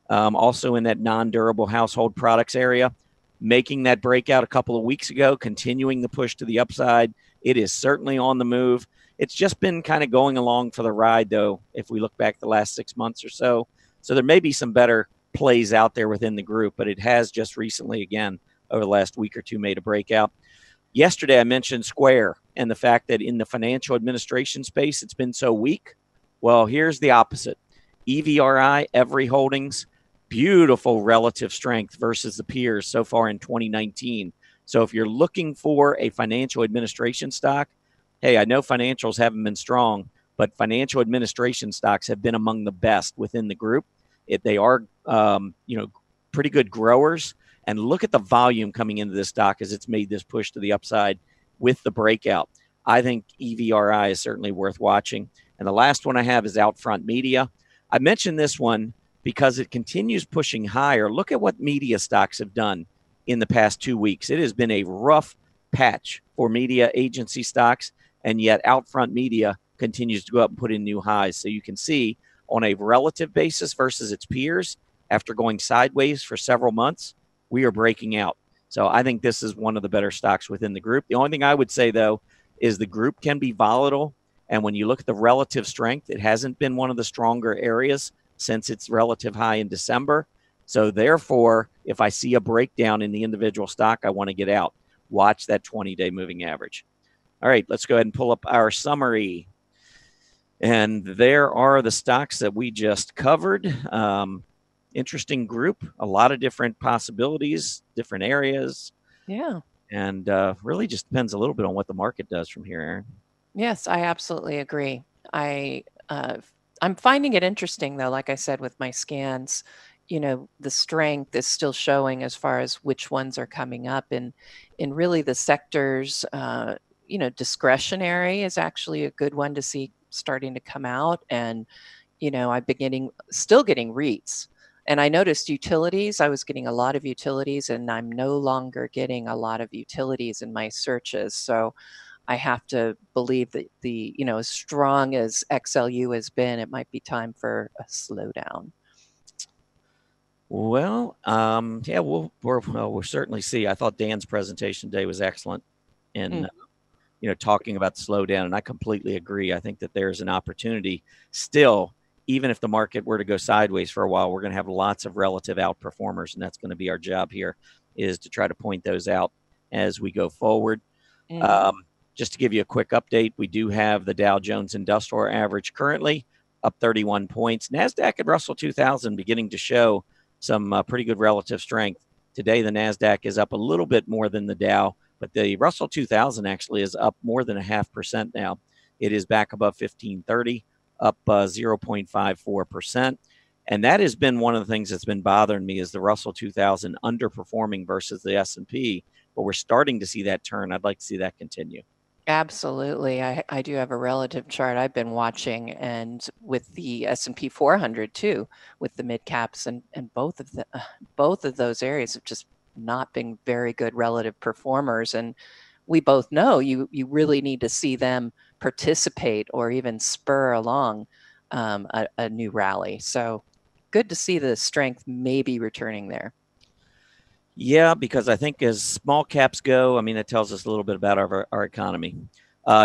also in that non-durable household products area, making that breakout a couple of weeks ago, continuing the push to the upside. It is certainly on the move. It's just been kind of going along for the ride, though, if we look back the last 6 months or so. So there may be some better plays out there within the group, but it has just recently, again, over the last week or two, made a breakout. Yesterday, I mentioned Square and the fact that in the financial administration space, it's been so weak. Well, here's the opposite. EVRI, Every Holdings, beautiful relative strength versus the peers so far in 2019. So if you're looking for a financial administration stock, hey, I know financials haven't been strong, but financial administration stocks have been among the best within the group. They are, pretty good growers. And look at the volume coming into this stock as it's made this push to the upside with the breakout. I think EVRI is certainly worth watching. And the last one I have is Outfront Media. I mentioned this one because it continues pushing higher. Look at what media stocks have done in the past 2 weeks. It has been a rough patch for media agency stocks, and yet Outfront Media continues to go up and put in new highs. So you can see on a relative basis versus its peers, after going sideways for several months, we are breaking out. So I think this is one of the better stocks within the group. The only thing I would say, though, is the group can be volatile. And when you look at the relative strength, it hasn't been one of the stronger areas since its relative high in December. So therefore, if I see a breakdown in the individual stock, I want to get out. Watch that 20-day moving average. All right, let's go ahead and pull up our summary. And there are the stocks that we just covered. Interesting group, a lot of different possibilities, different areas. Yeah. And really just depends a little bit on what the market does from here, Erin. Yes, I absolutely agree. I'm finding it interesting, though, like I said, with my scans, the strength is still showing as far as which ones are coming up. And in really the sectors, discretionary is actually a good one to see starting to come out. And, I've been still getting REITs. And I noticed utilities. I was getting a lot of utilities, and I'm no longer getting a lot of utilities in my searches. So I have to believe that as strong as XLU has been, it might be time for a slowdown. Well, yeah, we'll certainly see. I thought Dan's presentation today was excellent in, talking about the slowdown, and I completely agree. I think that there's an opportunity still. Even if the market were to go sideways for a while, we're going to have lots of relative outperformers, and that's going to be our job here, is to try to point those out as we go forward. Just to give you a quick update, we do have the Dow Jones Industrial Average currently up 31 points. NASDAQ and Russell 2000 beginning to show some pretty good relative strength. Today, the NASDAQ is up a little bit more than the Dow, but the Russell 2000 actually is up more than 0.5% now. It is back above 1530. Up 0.54%. And that has been one of the things that's been bothering me is the Russell 2000 underperforming versus the S&P. But we're starting to see that turn. I'd like to see that continue. Absolutely. I do have a relative chart I've been watching, and with the S&P 400 too, with the mid caps, and both of those areas have just not been very good relative performers. And we both know you really need to see them participate or even spur along a new rally. So good to see the strength maybe returning there. Yeah, because I think as small caps go, it tells us a little bit about our economy.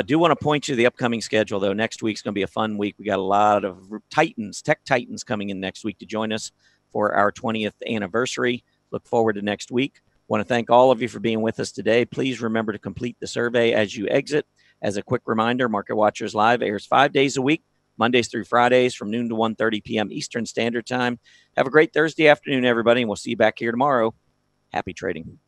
Do want to point you to the upcoming schedule, though. Next week's going to be a fun week. We got a lot of tech titans coming in next week to join us for our 20th anniversary. Look forward to next week. Want to thank all of you for being with us today. Please remember to complete the survey as you exit. As a quick reminder, Market Watchers Live airs 5 days a week, Mondays through Fridays from noon to 1:30 p.m. Eastern Standard Time. Have a great Thursday afternoon, everybody, and we'll see you back here tomorrow. Happy trading.